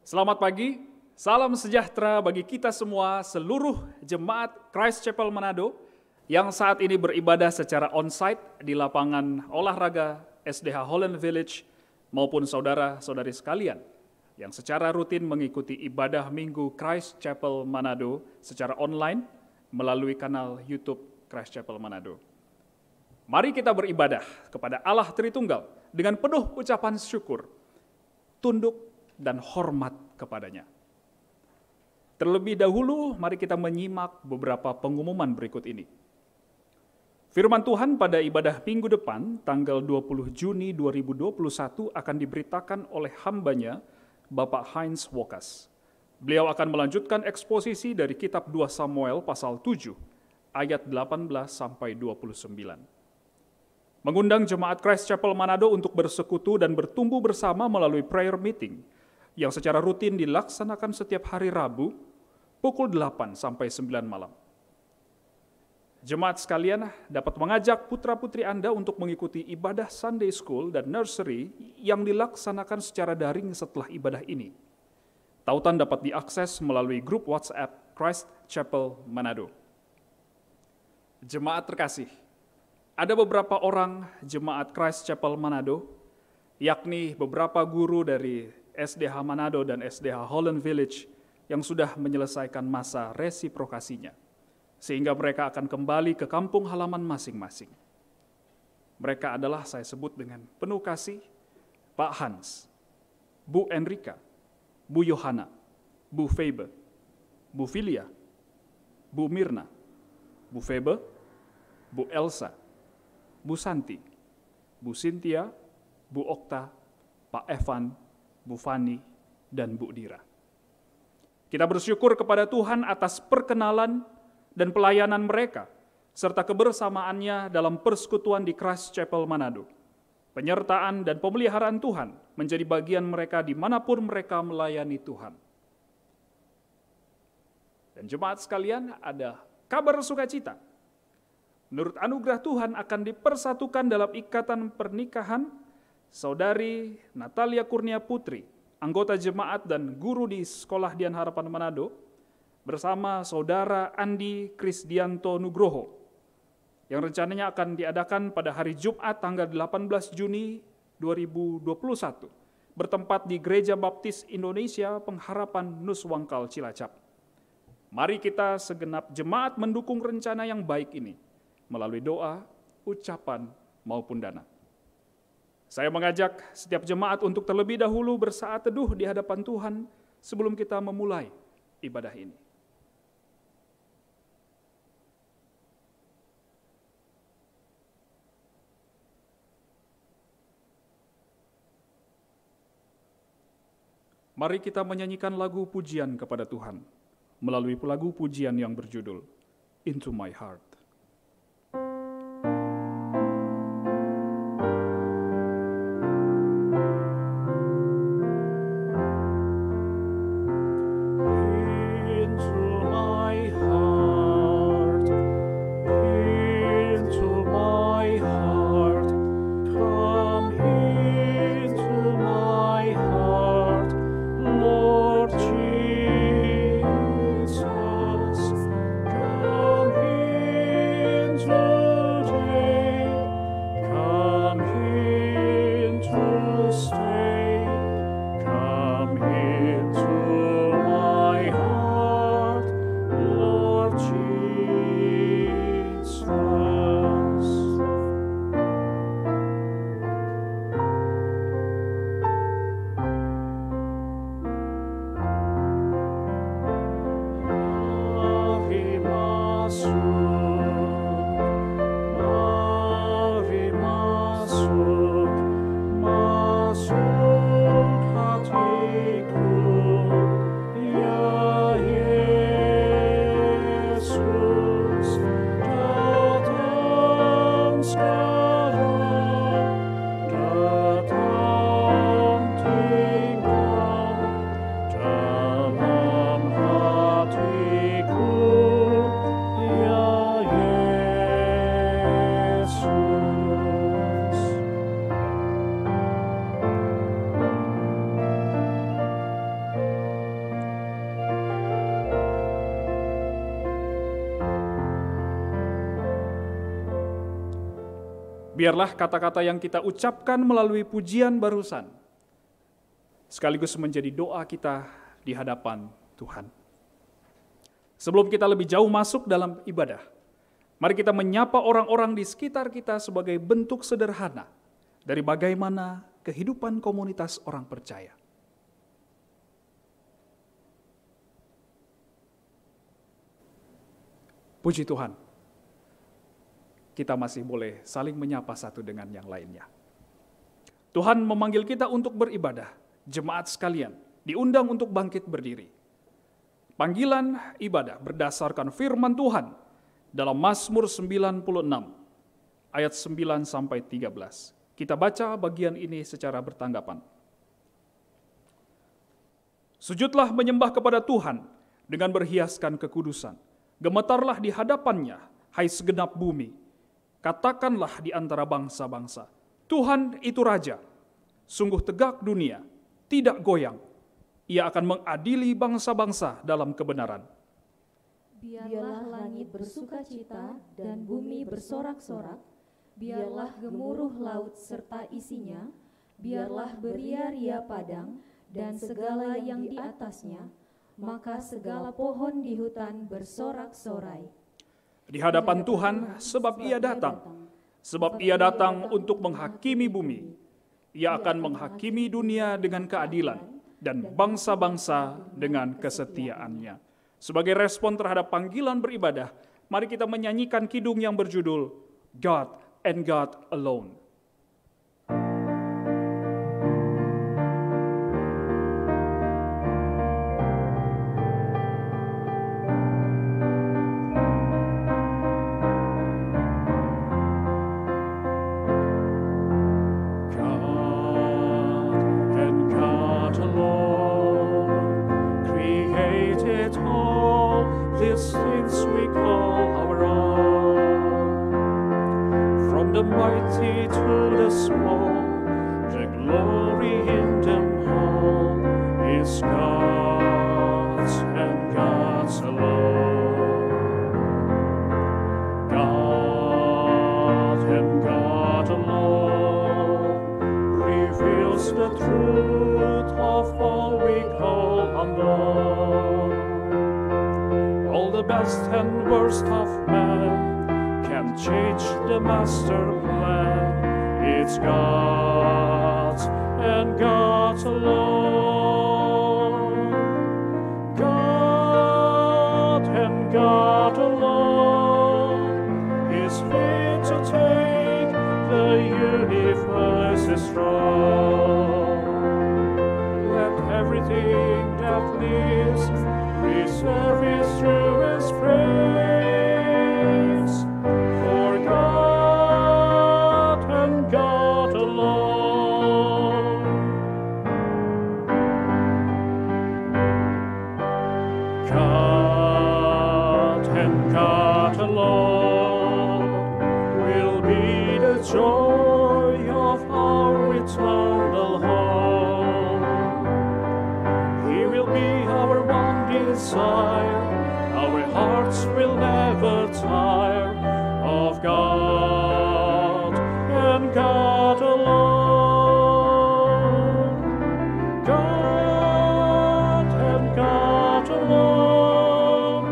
Selamat pagi, salam sejahtera bagi kita semua, seluruh jemaat Christ Chapel Manado yang saat ini beribadah secara on-site di lapangan olahraga SDH Holland Village maupun saudara-saudari sekalian yang secara rutin mengikuti ibadah Minggu Christ Chapel Manado secara online melalui kanal YouTube Christ Chapel Manado. Mari kita beribadah kepada Allah Tritunggal dengan penuh ucapan syukur, tunduk dan hormat kepadanya. Terlebih dahulu, mari kita menyimak beberapa pengumuman berikut ini. Firman Tuhan pada ibadah minggu depan, tanggal 20 Juni 2021 akan diberitakan oleh hambanya, Bapak Heinz Wokas. Beliau akan melanjutkan eksposisi dari kitab 2 Samuel pasal 7, ayat 18 sampai 29. Mengundang jemaat Christ Chapel Manado untuk bersekutu dan bertumbuh bersama melalui prayer meeting yang secara rutin dilaksanakan setiap hari Rabu pukul 8 sampai 9 malam. Jemaat sekalian dapat mengajak putra-putri Anda untuk mengikuti ibadah Sunday School dan Nursery yang dilaksanakan secara daring setelah ibadah ini. Tautan dapat diakses melalui grup WhatsApp Christ Chapel Manado. Jemaat terkasih, ada beberapa orang jemaat Christ Chapel Manado, yakni beberapa guru dari SDH Manado dan SDH Holland Village yang sudah menyelesaikan masa resiprokasinya, sehingga mereka akan kembali ke kampung halaman masing-masing. Mereka adalah, saya sebut dengan penuh kasih, Pak Hans, Bu Enrika, Bu Yohana, Bu Febe, Bu Filia, Bu Mirna, Bu Febe, Bu Elsa, Bu Santi, Bu Cynthia, Bu Okta, Pak Evan, Bu Fani, dan Bu Dira. Kita bersyukur kepada Tuhan atas perkenalan dan pelayanan mereka, serta kebersamaannya dalam persekutuan di Christ Chapel Manado. Penyertaan dan pemeliharaan Tuhan menjadi bagian mereka dimanapun mereka melayani Tuhan. Dan jemaat sekalian, ada kabar sukacita. Menurut anugerah Tuhan akan dipersatukan dalam ikatan pernikahan Saudari Natalia Kurnia Putri, anggota jemaat dan guru di Sekolah Dian Harapan Manado, bersama Saudara Andi Krisdianto Nugroho, yang rencananya akan diadakan pada hari Jumat tanggal 18 Juni 2021, bertempat di Gereja Baptis Indonesia Pengharapan Nuswangkal Cilacap. Mari kita segenap jemaat mendukung rencana yang baik ini, melalui doa, ucapan, maupun dana. Saya mengajak setiap jemaat untuk terlebih dahulu bersaat teduh di hadapan Tuhan sebelum kita memulai ibadah ini. Mari kita menyanyikan lagu pujian kepada Tuhan melalui lagu pujian yang berjudul Into My Heart. Jesus, come Biarlah kata-kata yang kita ucapkan melalui pujian barusan sekaligus menjadi doa kita di hadapan Tuhan. Sebelum kita lebih jauh masuk dalam ibadah, mari kita menyapa orang-orang di sekitar kita sebagai bentuk sederhana dari bagaimana kehidupan komunitas orang percaya. Puji Tuhan, kita masih boleh saling menyapa satu dengan yang lainnya. Tuhan memanggil kita untuk beribadah. Jemaat sekalian diundang untuk bangkit berdiri. Panggilan ibadah berdasarkan firman Tuhan dalam Mazmur 96 ayat 9 sampai 13. Kita baca bagian ini secara bertanggapan. Sujudlah menyembah kepada Tuhan dengan berhiaskan kekudusan. Gemetarlah di hadapannya, hai segenap bumi. Katakanlah di antara bangsa-bangsa, Tuhan itu Raja. Sungguh tegak dunia, tidak goyang. Ia akan mengadili bangsa-bangsa dalam kebenaran. Biarlah langit bersukacita dan bumi bersorak-sorak. Biarlah gemuruh laut serta isinya. Biarlah beria-ria padang dan segala yang di atasnya. Maka segala pohon di hutan bersorak-sorai. Di hadapan Tuhan, sebab Ia datang. Sebab Ia datang untuk menghakimi bumi. Ia akan menghakimi dunia dengan keadilan dan bangsa-bangsa dengan kesetiaannya. Sebagai respon terhadap panggilan beribadah, mari kita menyanyikan kidung yang berjudul God and God Alone. Mighty to the small, the glory in them all is God's and God's alone. God and God alone reveals the truth of all we call unknown. All the best and worst of man can change the master plan. It's God's and God's alone. God and God alone is fit to take the universe's throne. Let everything that lives preserve His truest praise. Joy of our eternal home. He will be our one desire. Our hearts will never tire of God and God alone. God and God alone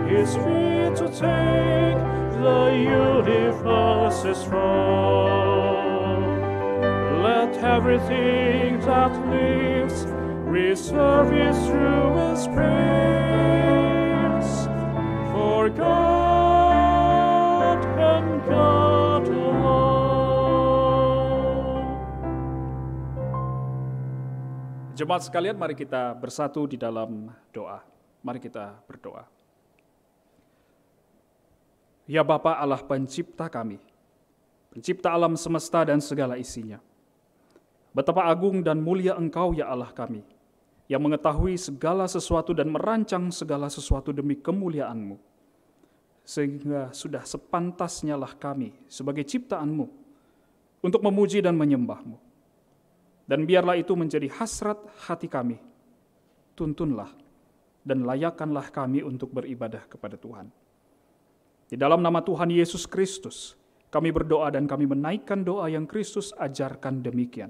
is fit to take the universe's throne. Let everything that lives reserve His truest praise for God and God alone. Jemaat sekalian, mari kita bersatu di dalam doa. Mari kita berdoa. Ya Bapa Allah pencipta kami, pencipta alam semesta dan segala isinya. Betapa agung dan mulia Engkau ya Allah kami, yang mengetahui segala sesuatu dan merancang segala sesuatu demi kemuliaan-Mu. Sehingga sudah sepantasnya lah kami sebagai ciptaan-Mu untuk memuji dan menyembah-Mu. Dan biarlah itu menjadi hasrat hati kami. Tuntunlah dan layakkanlah kami untuk beribadah kepada Tuhan. Di dalam nama Tuhan Yesus Kristus, Kami berdoa dan kami menaikkan doa yang Kristus ajarkan demikian.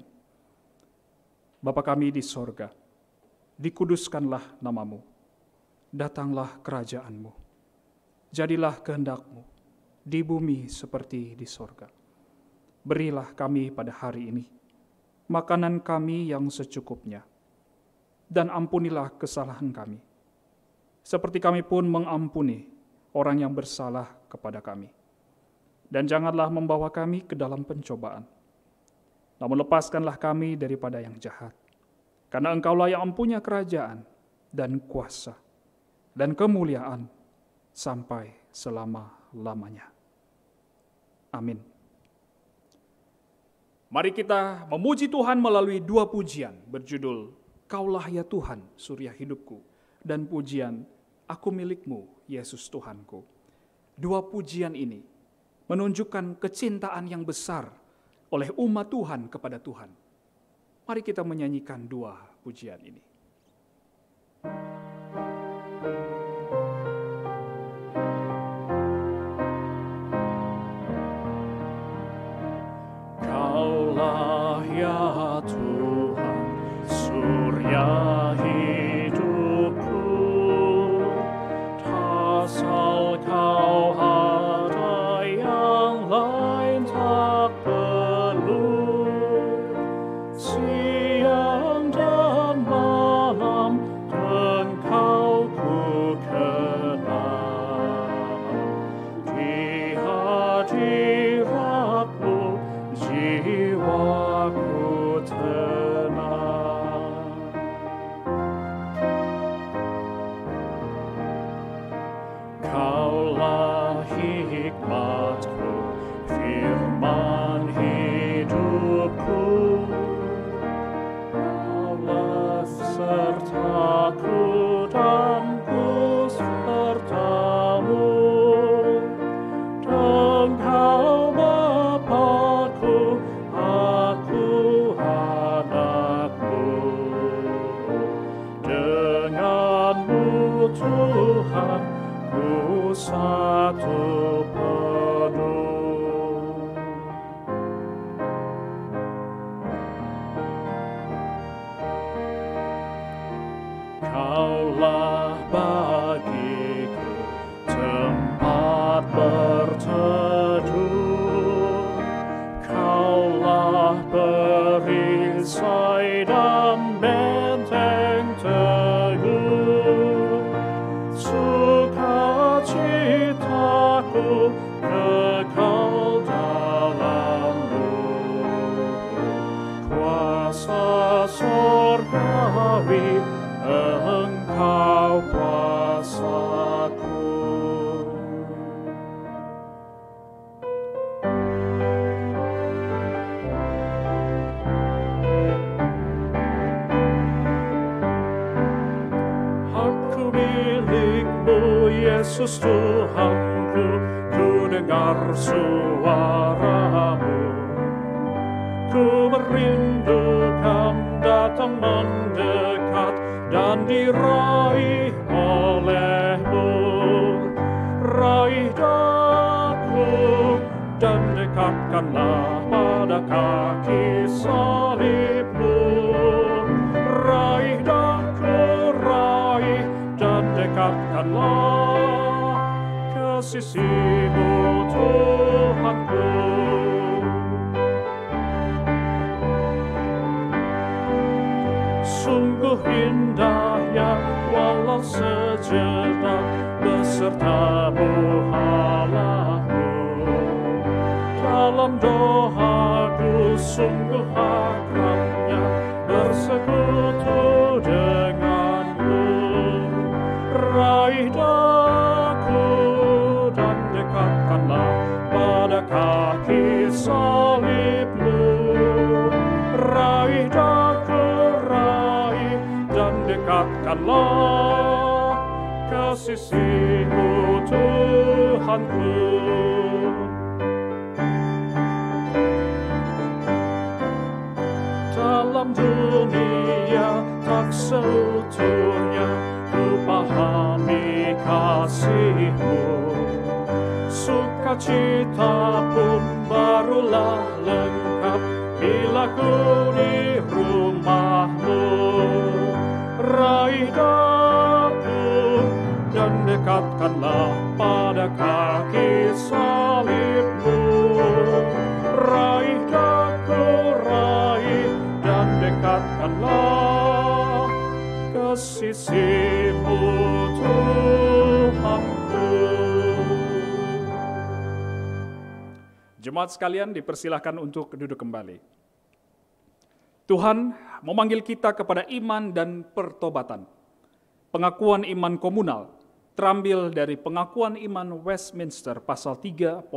Bapa kami di sorga, dikuduskanlah namamu, datanglah kerajaanmu, jadilah kehendak-Mu di bumi seperti di sorga. Berilah kami pada hari ini makanan kami yang secukupnya, dan ampunilah kesalahan kami, seperti kami pun mengampuni orang yang bersalah kepada kami. Dan janganlah membawa kami ke dalam pencobaan, namun lepaskanlah kami daripada yang jahat. Karena Engkaulah yang mempunyai kerajaan dan kuasa dan kemuliaan sampai selama-lamanya. Amin. Mari kita memuji Tuhan melalui dua pujian berjudul Kaulah ya Tuhan, surya hidupku, dan pujian Aku milik-Mu, Yesus Tuhanku. Dua pujian ini menunjukkan kecintaan yang besar oleh umat Tuhan kepada Tuhan. Mari kita menyanyikan dua pujian ini. Kaulah ya Tuhan, surya hidupku, asal Kau ada yang lain tak perlu. Siang dan malam Engkau ku kenal. Di hadirat-Mu jiwaku tenang. Kaulah hikmat-Ku, firman hidupku. Kaulah serta-Ku dan ku serta-Mu. Engkau Bapa-Ku, aku anak-Mu. Dengan-Mu Tuhan, ku satu penuh. Kaulah bagiku tempat berteduh. Kaulah perisai dan benteng teguh. Sukacitaku kekal dalam-Mu. Kuasa sorgawi Engkau kuasaku. Aku milik-Mu, Yesus Tuhanku, ku dengar suara-Mu. Ku merindukan datang mendekat dan diraih oleh-Mu. Raih daku dan dekatkanlah pada kaki salib-Mu. Raih daku, raih dan dekatkanlah ke sisi-Mu, Tuhanku. Sungguh indahnya walau sejenak beserta-Mu, Allahku. Dalam doaku sungguh akrabnya bersekutu dengan-Mu. Raih daku dan dekatkanlah pada kaki salib-Mu. Raih daku, raih dan dekatkanlah ke sisi-Mu, Tuhanku. Dalam dunia tak seutuhnya ku pahami kasih-Mu. Sukacita pun barulah lengkap bila ku di rumahmu. Raih daku dan dekatkanlah pada kaki salibmu. Raih daku, raih dan dekatkanlah ke sisimu Tuhanku. Jemaat sekalian dipersilahkan untuk duduk kembali. Tuhan memanggil kita kepada iman dan pertobatan. Pengakuan iman komunal terambil dari pengakuan iman Westminster pasal 3.3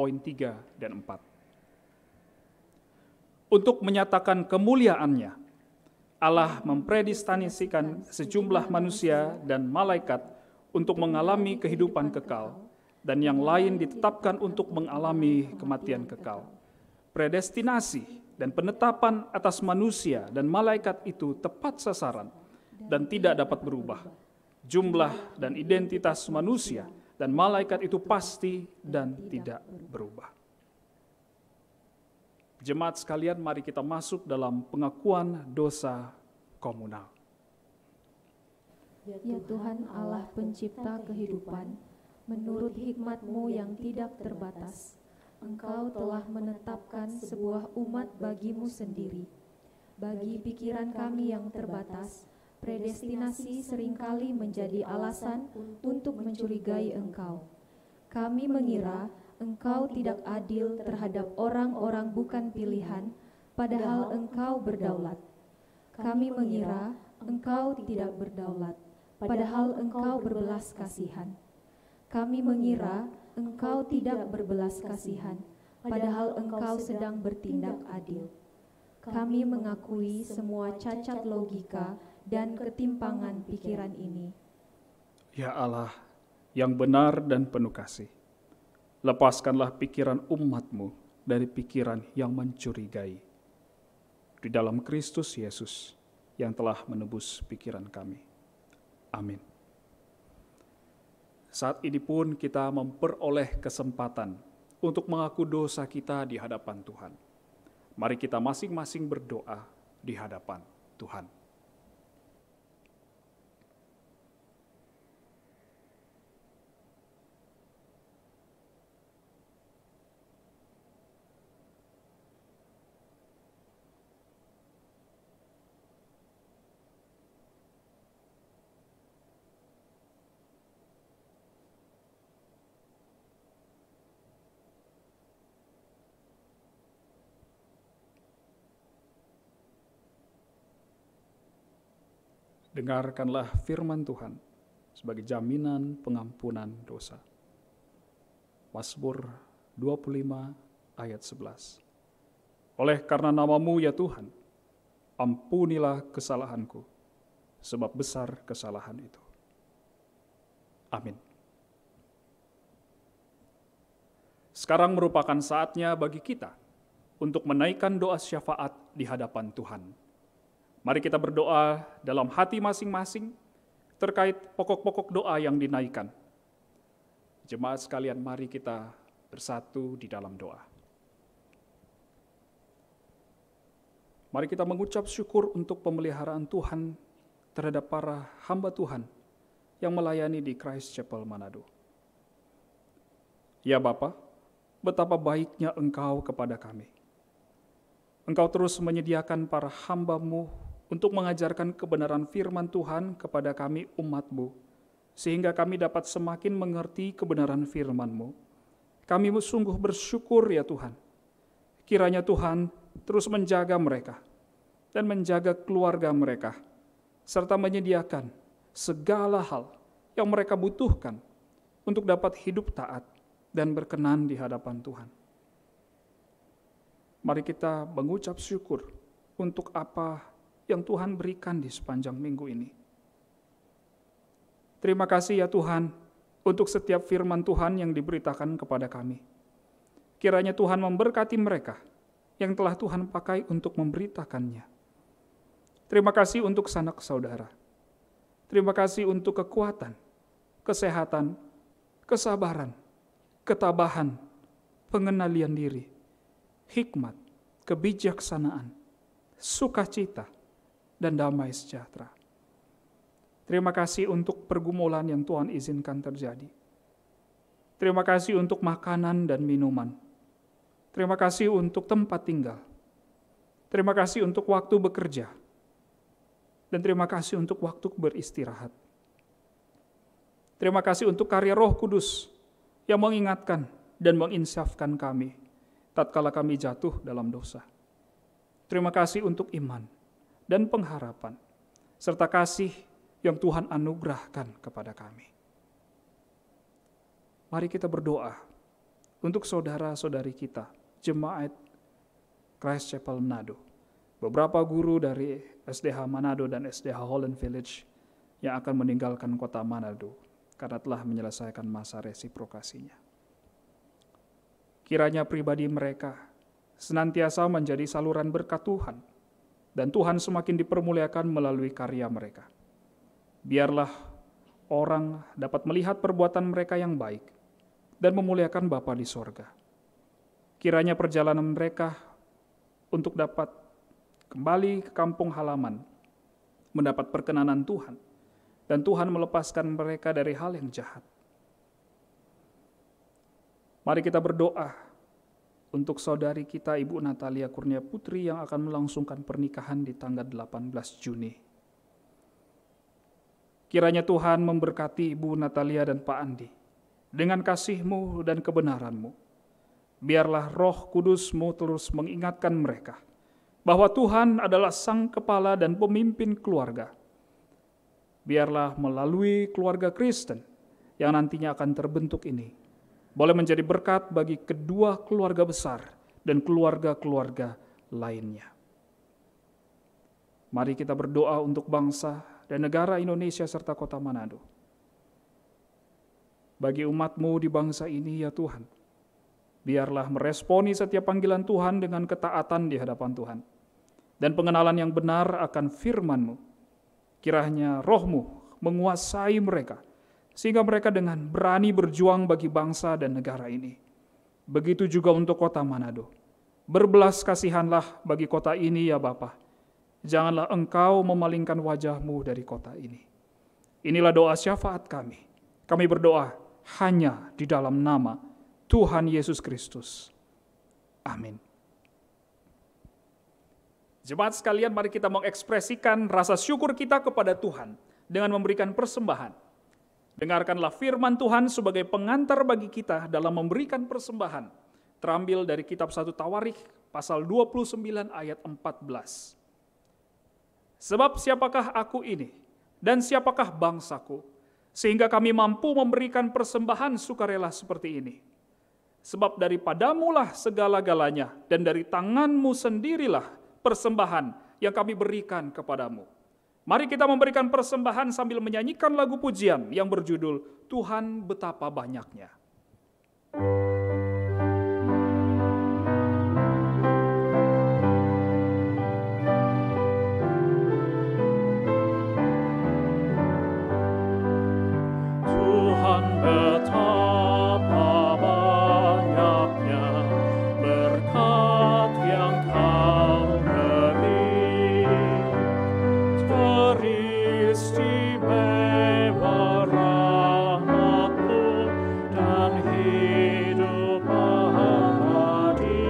dan 4. Untuk menyatakan kemuliaannya, Allah mempredestinasikan sejumlah manusia dan malaikat untuk mengalami kehidupan kekal, dan yang lain ditetapkan untuk mengalami kematian kekal. Predestinasi dan penetapan atas manusia dan malaikat itu tepat sasaran dan tidak dapat berubah. Jumlah dan identitas manusia dan malaikat itu pasti dan tidak berubah. Jemaat sekalian, mari kita masuk dalam pengakuan dosa komunal. Ya Tuhan Allah pencipta kehidupan, menurut hikmat-Mu yang tidak terbatas, Engkau telah menetapkan sebuah umat bagi-Mu sendiri. Bagi pikiran kami yang terbatas, predestinasi seringkali menjadi alasan untuk mencurigai Engkau. Kami mengira Engkau tidak adil terhadap orang-orang bukan pilihan, padahal Engkau berdaulat. Kami mengira Engkau tidak berdaulat, padahal Engkau berbelas kasihan. Kami mengira Engkau tidak berbelas kasihan, padahal Engkau sedang bertindak adil. Kami mengakui semua cacat logika dan ketimpangan pikiran ini. Ya Allah, yang benar dan penuh kasih, lepaskanlah pikiran umat-Mu dari pikiran yang mencurigai. Di dalam Kristus Yesus yang telah menebus pikiran kami. Amin. Saat ini pun kita memperoleh kesempatan untuk mengaku dosa kita di hadapan Tuhan. Mari kita masing-masing berdoa di hadapan Tuhan. Dengarkanlah firman Tuhan sebagai jaminan pengampunan dosa. Mazmur 25 ayat 11. Oleh karena nama-Mu ya Tuhan, ampunilah kesalahanku, sebab besar kesalahan itu. Amin. Sekarang merupakan saatnya bagi kita untuk menaikkan doa syafaat di hadapan Tuhan. Mari kita berdoa dalam hati masing-masing terkait pokok-pokok doa yang dinaikkan. Jemaat sekalian, mari kita bersatu di dalam doa. Mari kita mengucap syukur untuk pemeliharaan Tuhan terhadap para hamba Tuhan yang melayani di Christ Chapel Manado. Ya Bapa, betapa baiknya Engkau kepada kami. Engkau terus menyediakan para hamba-Mu untuk mengajarkan kebenaran firman Tuhan kepada kami umat-Mu, sehingga kami dapat semakin mengerti kebenaran firman-Mu. Kami sungguh bersyukur ya Tuhan. Kiranya Tuhan terus menjaga mereka dan menjaga keluarga mereka, serta menyediakan segala hal yang mereka butuhkan untuk dapat hidup taat dan berkenan di hadapan Tuhan. Mari kita mengucap syukur untuk apa yang Tuhan berikan di sepanjang minggu ini. Terima kasih ya Tuhan untuk setiap firman Tuhan yang diberitakan kepada kami. Kiranya Tuhan memberkati mereka yang telah Tuhan pakai untuk memberitakannya. Terima kasih untuk sanak saudara. Terima kasih untuk kekuatan, kesehatan, kesabaran, ketabahan, pengendalian diri, hikmat, kebijaksanaan, sukacita, dan damai sejahtera. Terima kasih untuk pergumulan yang Tuhan izinkan terjadi. Terima kasih untuk makanan dan minuman. Terima kasih untuk tempat tinggal. Terima kasih untuk waktu bekerja. Dan terima kasih untuk waktu beristirahat. Terima kasih untuk karya Roh Kudus yang mengingatkan dan menginsafkan kami tatkala kami jatuh dalam dosa. Terima kasih untuk iman dan pengharapan, serta kasih yang Tuhan anugerahkan kepada kami. Mari kita berdoa untuk saudara-saudari kita, jemaat Christ Chapel Manado, beberapa guru dari SDH Manado dan SDH Holland Village yang akan meninggalkan kota Manado karena telah menyelesaikan masa resiprokasinya. Kiranya pribadi mereka senantiasa menjadi saluran berkat Tuhan, dan Tuhan semakin dipermuliakan melalui karya mereka. Biarlah orang dapat melihat perbuatan mereka yang baik dan memuliakan Bapa di sorga. Kiranya perjalanan mereka untuk dapat kembali ke kampung halaman mendapat perkenanan Tuhan, dan Tuhan melepaskan mereka dari hal yang jahat. Mari kita berdoa untuk saudari kita Ibu Natalia Kurnia Putri yang akan melangsungkan pernikahan di tanggal 18 Juni. Kiranya Tuhan memberkati Ibu Natalia dan Pak Andi dengan kasih-Mu dan kebenaran-Mu. Biarlah Roh Kudus-Mu terus mengingatkan mereka bahwa Tuhan adalah Sang Kepala dan Pemimpin keluarga. Biarlah melalui keluarga Kristen yang nantinya akan terbentuk ini boleh menjadi berkat bagi kedua keluarga besar dan keluarga-keluarga lainnya. Mari kita berdoa untuk bangsa dan negara Indonesia serta kota Manado. Bagi umat-Mu di bangsa ini ya Tuhan, biarlah meresponi setiap panggilan Tuhan dengan ketaatan di hadapan Tuhan dan pengenalan yang benar akan firman-Mu. Kiranya Roh-Mu menguasai mereka, sehingga mereka dengan berani berjuang bagi bangsa dan negara ini. Begitu juga untuk kota Manado. Berbelas kasihanlah bagi kota ini ya Bapa. Janganlah Engkau memalingkan wajah-Mu dari kota ini. Inilah doa syafaat kami. Kami berdoa hanya di dalam nama Tuhan Yesus Kristus. Amin. Jemaat sekalian, mari kita mengekspresikan rasa syukur kita kepada Tuhan dengan memberikan persembahan. Dengarkanlah firman Tuhan sebagai pengantar bagi kita dalam memberikan persembahan. Terambil dari kitab 1 Tawarikh pasal 29 ayat 14. Sebab siapakah aku ini dan siapakah bangsaku, sehingga kami mampu memberikan persembahan sukarela seperti ini. Sebab daripadamulah segala-galanya, dan dari tanganmu sendirilah persembahan yang kami berikan kepadamu. Mari kita memberikan persembahan sambil menyanyikan lagu pujian yang berjudul Tuhan Betapa Banyaknya. Tuhan betapa banyaknya berkat yang Kau beri, teristimewa rahmat-Mu dan hidup abadi.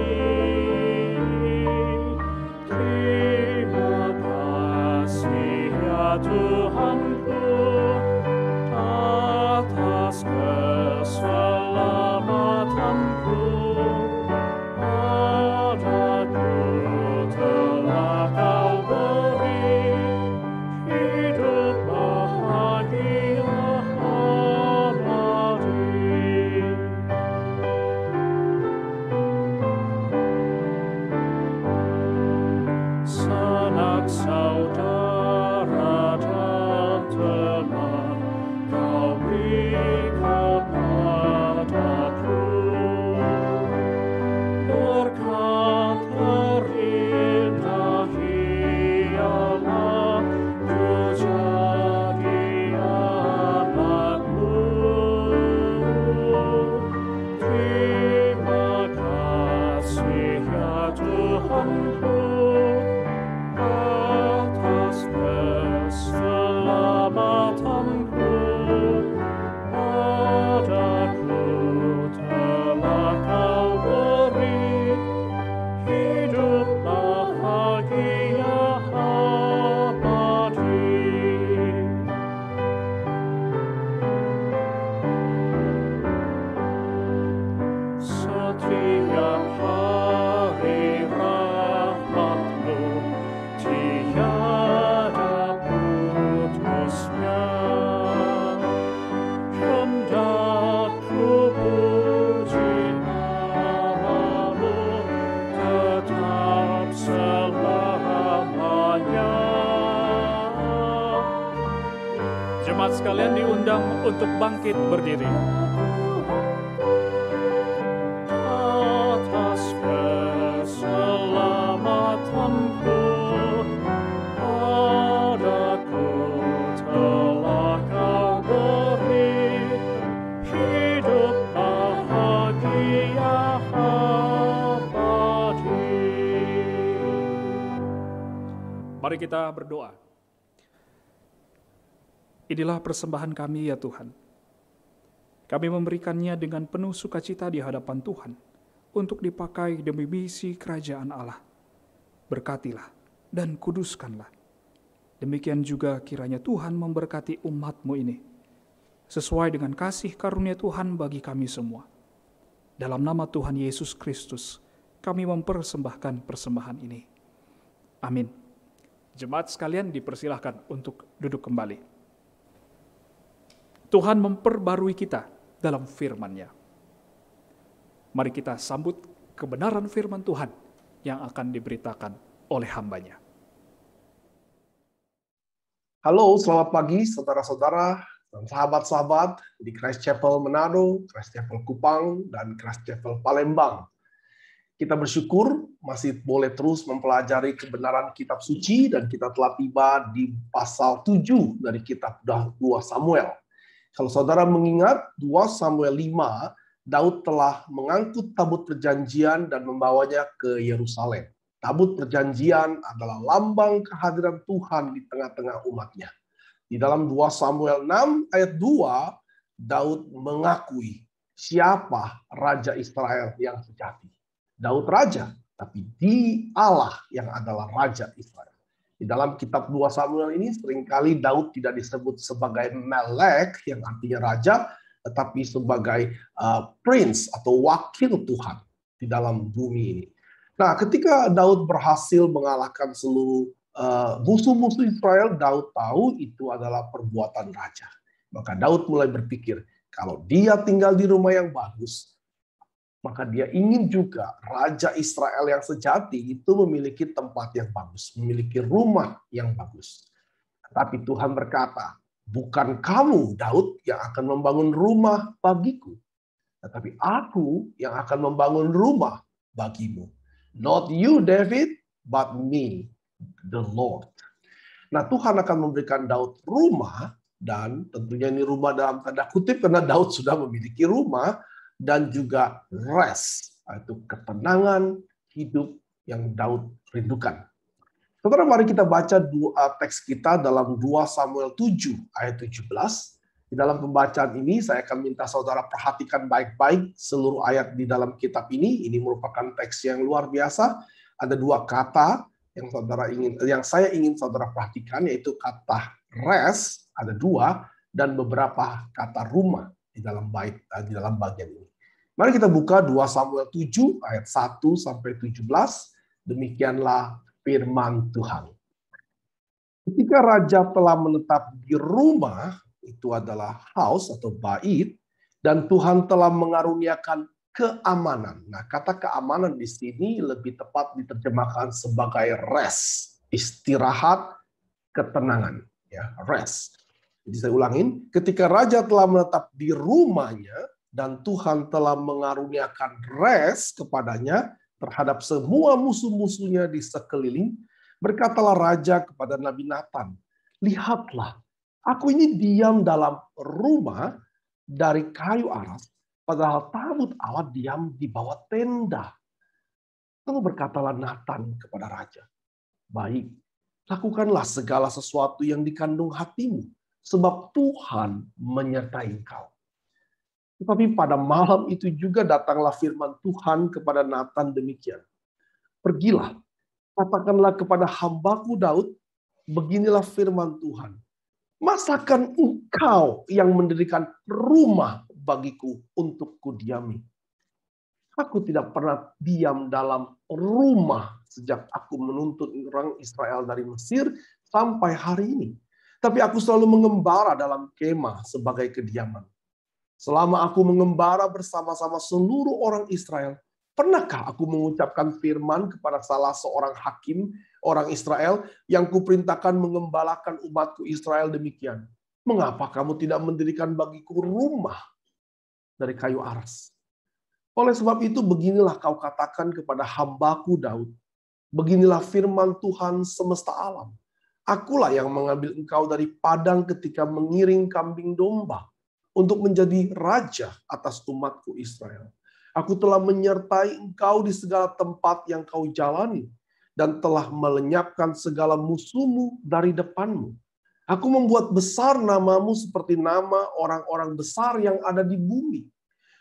Terima kasih ya Tuhanku atas keselamatanku. Padaku telah Kau beri hidup bahagia abadi. Sanak saudara dan teman Kau beri kepada keselamatanku. Padaku telah Kau beri hidup bahagia abadi. Setiap hari rahmat-Mu tiada putusnya. Hendak ku puji nama-Mu tetap selamanya. Jemaat sekalian diundang untuk bangkit berdiri. Atas keselamatanku, padaku telah Kau beri hidup bahagia abadi. Mari kita berdoa. Inilah persembahan kami ya Tuhan. Kami memberikannya dengan penuh sukacita di hadapan Tuhan untuk dipakai demi misi kerajaan Allah. Berkatilah dan kuduskanlah. Demikian juga kiranya Tuhan memberkati umat-Mu ini, sesuai dengan kasih karunia Tuhan bagi kami semua. Dalam nama Tuhan Yesus Kristus, kami mempersembahkan persembahan ini. Amin. Jemaat sekalian dipersilahkan untuk duduk kembali. Tuhan memperbarui kita dalam firman-Nya. Mari kita sambut kebenaran firman Tuhan yang akan diberitakan oleh hamba-Nya. Halo, selamat pagi saudara-saudara dan sahabat-sahabat di Christ Chapel Manado, Christ Chapel Kupang, dan Christ Chapel Palembang. Kita bersyukur masih boleh terus mempelajari kebenaran kitab suci dan kita telah tiba di pasal 7 dari kitab 2 Samuel. Kalau saudara mengingat 2 Samuel 5, Daud telah mengangkut tabut perjanjian dan membawanya ke Yerusalem. Tabut perjanjian adalah lambang kehadiran Tuhan di tengah-tengah umatnya. Di dalam 2 Samuel 6 ayat 2, Daud mengakui siapa Raja Israel yang sejati. Daud raja, tapi di Allah yang adalah Raja Israel. Di dalam kitab 2 Samuel ini seringkali Daud tidak disebut sebagai Melek yang artinya raja, tetapi sebagai prince atau wakil Tuhan di dalam bumi ini. Nah, ketika Daud berhasil mengalahkan seluruh musuh-musuh Israel, Daud tahu itu adalah perbuatan raja. Maka Daud mulai berpikir, kalau dia tinggal di rumah yang bagus, maka dia ingin juga Raja Israel yang sejati itu memiliki tempat yang bagus, memiliki rumah yang bagus. Tapi Tuhan berkata, bukan kamu, Daud, yang akan membangun rumah bagiku, tetapi aku yang akan membangun rumah bagimu. Not you, David, but me, the Lord. Nah, Tuhan akan memberikan Daud rumah, dan tentunya ini rumah dalam tanda kutip, karena Daud sudah memiliki rumah, dan juga rest, yaitu ketenangan hidup yang Daud rindukan. Saudara, mari kita baca teks kita dalam 2 Samuel 7 ayat 17. Di dalam pembacaan ini saya akan minta saudara perhatikan baik-baik seluruh ayat di dalam kitab ini. Ini merupakan teks yang luar biasa. Ada 2 kata yang saya ingin saudara perhatikan, yaitu kata rest ada 2 dan beberapa kata rumah di dalam bagian ini. Mari kita buka 2 Samuel 7 ayat 1 sampai 17. Demikianlah firman Tuhan. Ketika raja telah menetap di rumah, itu adalah house atau bait, dan Tuhan telah mengaruniakan keamanan. Nah, kata keamanan di sini lebih tepat diterjemahkan sebagai rest, istirahat, ketenangan, ya, rest. Jadi saya ulangin, ketika raja telah menetap di rumahnya dan Tuhan telah mengaruniakan rest kepadanya terhadap semua musuh-musuhnya di sekeliling, berkatalah raja kepada Nabi Nathan, lihatlah, aku ini diam dalam rumah dari kayu aras, padahal tabut Allah diam di bawah tenda. Lalu berkatalah Nathan kepada raja, baik, lakukanlah segala sesuatu yang dikandung hatimu, sebab Tuhan menyertai engkau. Tetapi pada malam itu juga datanglah firman Tuhan kepada Nathan demikian. Pergilah, katakanlah kepada hambaku Daud, beginilah firman Tuhan. Masakan engkau yang mendirikan rumah bagiku untuk kudiami? Aku tidak pernah diam dalam rumah sejak aku menuntut orang Israel dari Mesir sampai hari ini. Tapi aku selalu mengembara dalam kemah sebagai kediaman. Selama aku mengembara bersama-sama seluruh orang Israel, pernahkah aku mengucapkan firman kepada salah seorang hakim orang Israel yang kuperintahkan mengembalakan umatku Israel demikian? Mengapa kamu tidak mendirikan bagiku rumah dari kayu aras? Oleh sebab itu beginilah kau katakan kepada hambaku Daud. Beginilah firman Tuhan semesta alam. Akulah yang mengambil engkau dari padang ketika mengiring kambing domba untuk menjadi raja atas umatku Israel. Aku telah menyertai engkau di segala tempat yang kau jalani dan telah melenyapkan segala musuhmu dari depanmu. Aku membuat besar namamu seperti nama orang-orang besar yang ada di bumi.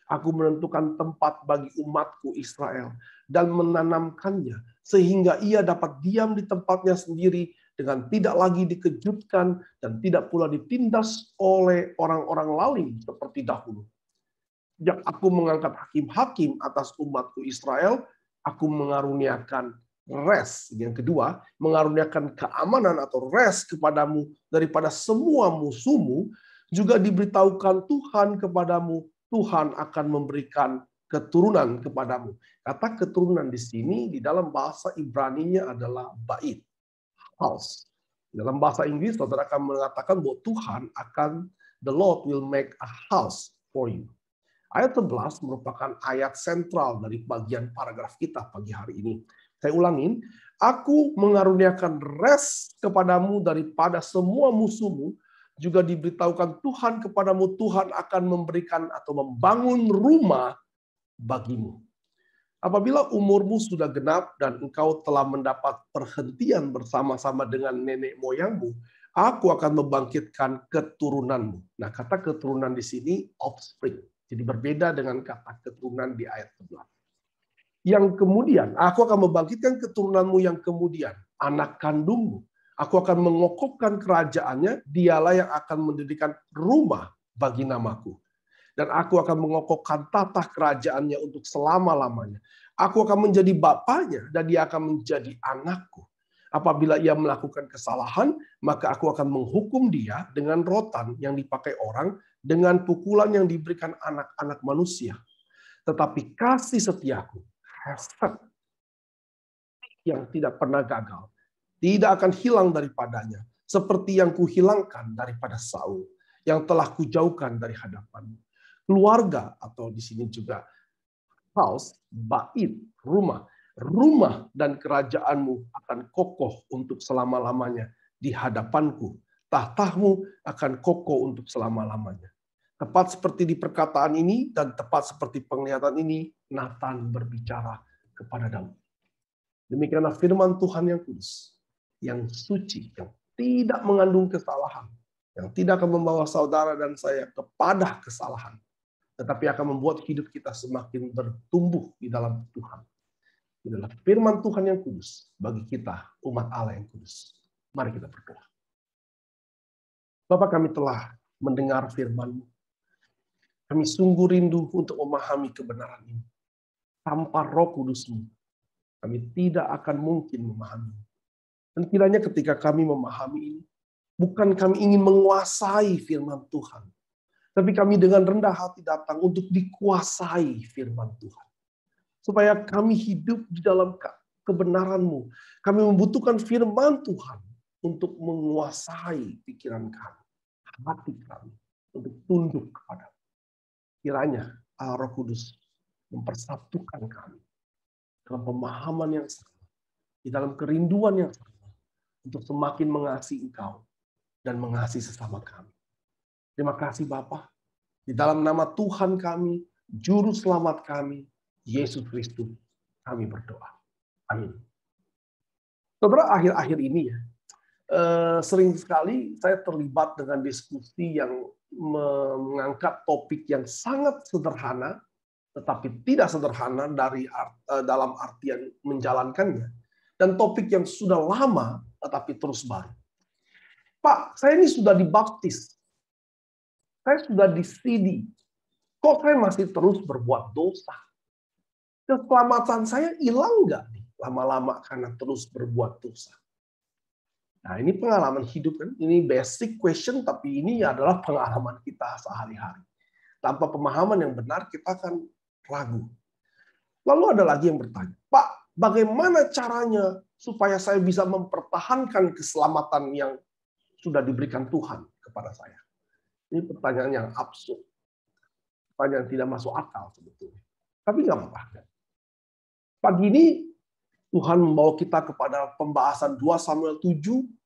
Aku menentukan tempat bagi umatku Israel dan menanamkannya sehingga ia dapat diam di tempatnya sendiri dengan tidak lagi dikejutkan dan tidak pula ditindas oleh orang-orang lain seperti dahulu. Sejak aku mengangkat hakim-hakim atas umatku Israel, aku mengaruniakan rest. Yang kedua, mengaruniakan keamanan atau rest kepadamu daripada semua musuhmu. Juga diberitahukan Tuhan kepadamu, Tuhan akan memberikan keturunan kepadamu. Kata keturunan di sini di dalam bahasa Ibrani-nya adalah bait, house. Dalam bahasa Inggris, saudara akan mengatakan bahwa Tuhan akan, the Lord will make a house for you. Ayat 11 merupakan ayat sentral dari bagian paragraf kita pagi hari ini. Saya ulangin, aku mengaruniakan rest kepadamu daripada semua musuhmu, juga diberitahukan Tuhan kepadamu, Tuhan akan memberikan atau membangun rumah bagimu. Apabila umurmu sudah genap dan engkau telah mendapat perhentian bersama-sama dengan nenek moyangmu, aku akan membangkitkan keturunanmu. Nah, kata keturunan di sini offspring. Jadi berbeda dengan kata keturunan di ayat 11. Yang kemudian, aku akan membangkitkan keturunanmu yang kemudian, anak kandungmu. Aku akan mengokohkan kerajaannya, dialah yang akan mendirikan rumah bagi namaku. Dan aku akan mengokohkan tata kerajaannya untuk selama-lamanya. Aku akan menjadi bapaknya dan dia akan menjadi anakku. Apabila ia melakukan kesalahan, maka aku akan menghukum dia dengan rotan yang dipakai orang, dengan pukulan yang diberikan anak-anak manusia. Tetapi kasih setiaku, yang tidak pernah gagal, tidak akan hilang daripadanya, seperti yang kuhilangkan daripada Saul, yang telah kujauhkan dari hadapanmu. Keluarga, atau di sini juga house, bait, rumah. Rumah dan kerajaanmu akan kokoh untuk selama-lamanya di hadapanku. Tahtamu akan kokoh untuk selama-lamanya. Tepat seperti di perkataan ini dan tepat seperti penglihatan ini, Nathan berbicara kepada Daud. Demikianlah firman Tuhan yang kudus, yang suci, yang tidak mengandung kesalahan, yang tidak akan membawa saudara dan saya kepada kesalahan, tetapi akan membuat hidup kita semakin bertumbuh di dalam Tuhan. Inilah firman Tuhan yang kudus bagi kita, umat Allah yang kudus. Mari kita berdoa. Bapa, kami telah mendengar firman-Mu. Kami sungguh rindu untuk memahami kebenaran ini. Tanpa Roh Kudus-Mu, kami tidak akan mungkin memahami. Dan kiranya ketika kami memahami ini, bukan kami ingin menguasai firman Tuhan, tapi kami dengan rendah hati datang untuk dikuasai firman Tuhan. Supaya kami hidup di dalam kebenaran-Mu. Kami membutuhkan firman Tuhan untuk menguasai pikiran kami, hati kami, untuk tunduk kepada-Mu. Kiranya Allah Roh Kudus mempersatukan kami dalam pemahaman yang sama, di dalam kerinduan yang sama, untuk semakin mengasihi Engkau dan mengasihi sesama kami. Terima kasih Bapa. Di dalam nama Tuhan kami, Juru Selamat kami, Yesus Kristus, kami berdoa. Amin. Saudara, akhir-akhir ini ya, sering sekali saya terlibat dengan diskusi yang mengangkat topik yang sangat sederhana, tetapi tidak sederhana dalam artian menjalankannya. Dan topik yang sudah lama, tetapi terus baru. Pak, saya ini sudah dibaptis. Saya sudah di-CD. Kok saya masih terus berbuat dosa? Keselamatan saya hilang nggak nih lama-lama karena terus berbuat dosa? Nah, ini pengalaman hidup kan. Ini basic question, tapi ini adalah pengalaman kita sehari-hari. Tanpa pemahaman yang benar, kita akan ragu. Lalu ada lagi yang bertanya, Pak, bagaimana caranya supaya saya bisa mempertahankan keselamatan yang sudah diberikan Tuhan kepada saya? Ini pertanyaan yang absurd. Pertanyaan yang tidak masuk akal sebetulnya. Tapi nggak apa-apa. Pagi ini Tuhan membawa kita kepada pembahasan 2 Samuel 7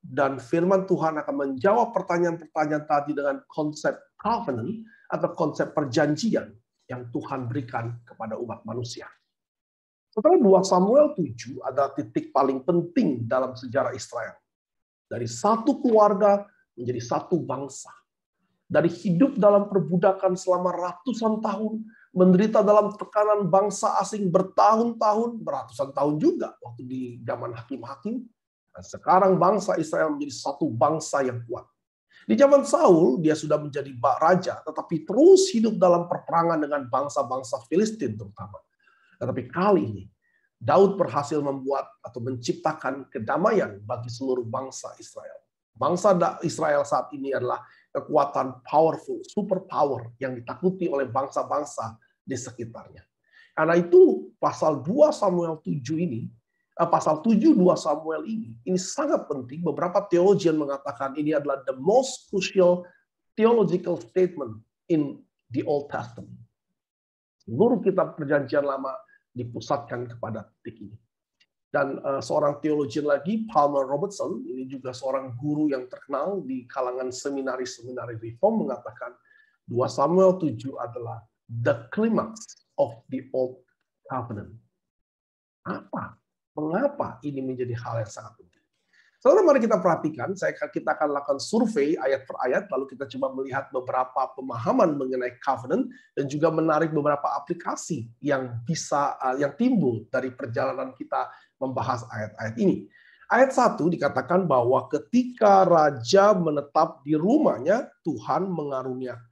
dan firman Tuhan akan menjawab pertanyaan-pertanyaan tadi dengan konsep covenant atau konsep perjanjian yang Tuhan berikan kepada umat manusia. Setelah 2 Samuel 7 adalah titik paling penting dalam sejarah Israel. Dari satu keluarga menjadi satu bangsa. Dari hidup dalam perbudakan selama ratusan tahun, menderita dalam tekanan bangsa asing bertahun-tahun, beratusan tahun juga waktu di zaman hakim-hakim. Dan sekarang bangsa Israel menjadi satu bangsa yang kuat. Di zaman Saul, dia sudah menjadi raja, tetapi terus hidup dalam perperangan dengan bangsa-bangsa Filistin terutama. Tetapi kali ini, Daud berhasil membuat atau menciptakan kedamaian bagi seluruh bangsa Israel. Bangsa Israel saat ini adalah kekuatan powerful, super power yang ditakuti oleh bangsa-bangsa di sekitarnya. Karena itu pasal 2 Samuel 7 ini, pasal 7 2 Samuel ini sangat penting. Beberapa theologian mengatakan ini adalah the most crucial theological statement in the Old Testament. Seluruh kitab perjanjian lama dipusatkan kepada titik ini. Dan seorang teologian lagi, Palmer Robertson, ini juga seorang guru yang terkenal di kalangan seminari-seminari reform, mengatakan 2 Samuel 7 adalah the climax of the Old Covenant. Apa? Mengapa ini menjadi hal yang sangat penting? Saudara, mari kita perhatikan, kita akan lakukan survei ayat per ayat, lalu kita coba melihat beberapa pemahaman mengenai covenant, dan juga menarik beberapa aplikasi yang timbul dari perjalanan kita membahas ayat-ayat ini. Ayat 1 dikatakan bahwa ketika raja menetap di rumahnya, Tuhan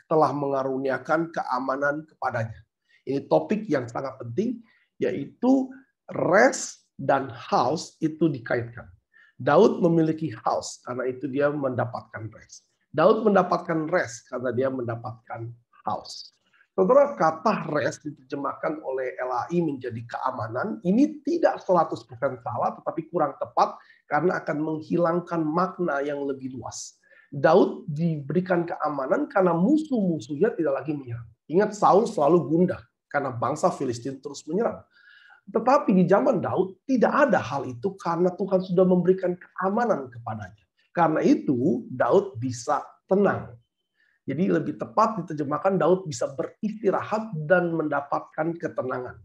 telah mengaruniakan keamanan kepadanya. Ini topik yang sangat penting, yaitu rest dan house itu dikaitkan. Daud memiliki house, karena itu dia mendapatkan rest. Daud mendapatkan rest karena dia mendapatkan house. Saudara, kata rest diterjemahkan oleh LAI menjadi keamanan. Ini tidak 100% salah, tetapi kurang tepat karena akan menghilangkan makna yang lebih luas. Daud diberikan keamanan karena musuh-musuhnya tidak lagi menyerang. Ingat, Saul selalu gundah karena bangsa Filistin terus menyerang. Tetapi di zaman Daud tidak ada hal itu karena Tuhan sudah memberikan keamanan kepadanya. Karena itu Daud bisa tenang. Jadi lebih tepat diterjemahkan Daud bisa beristirahat dan mendapatkan ketenangan.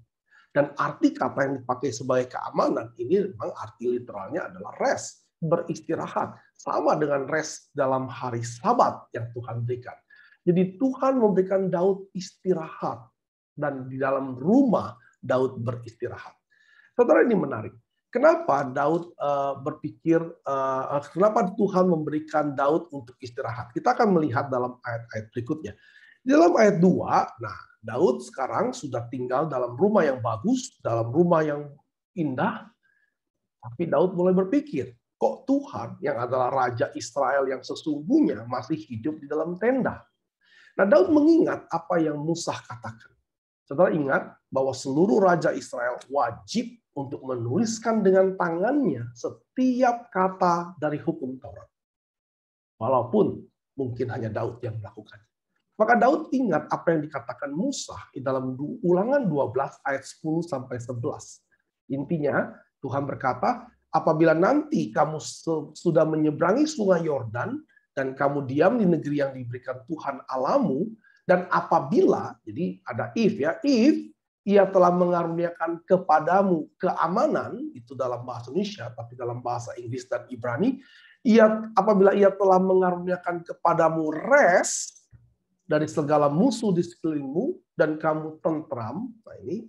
Dan arti kata yang dipakai sebagai keamanan ini memang arti literalnya adalah rest, beristirahat. Sama dengan rest dalam hari Sabat yang Tuhan berikan. Jadi Tuhan memberikan Daud istirahat. Dan di dalam rumah Daud beristirahat. Saudara, ini menarik. Kenapa Daud kenapa Tuhan memberikan Daud untuk istirahat? Kita akan melihat dalam ayat-ayat berikutnya. Di dalam ayat 2, nah Daud sekarang sudah tinggal dalam rumah yang bagus, dalam rumah yang indah. Tapi Daud mulai berpikir, kok Tuhan yang adalah Raja Israel yang sesungguhnya masih hidup di dalam tenda? Nah, Daud mengingat apa yang Musa katakan. Saudara ingat bahwa seluruh Raja Israel wajib untuk menuliskan dengan tangannya setiap kata dari hukum Taurat. Walaupun mungkin hanya Daud yang melakukannya. Maka Daud ingat apa yang dikatakan Musa di dalam Ulangan 12 ayat 10-11. Intinya Tuhan berkata, apabila nanti kamu sudah menyeberangi sungai Yordan dan kamu diam di negeri yang diberikan Tuhan Allahmu, dan apabila, jadi ada if ia telah mengaruniakan kepadamu keamanan, itu dalam bahasa Indonesia, tapi dalam bahasa Inggris dan Ibrani, Apabila ia telah mengaruniakan kepadamu rest dari segala musuh di sekelilingmu dan kamu tentram, nah ini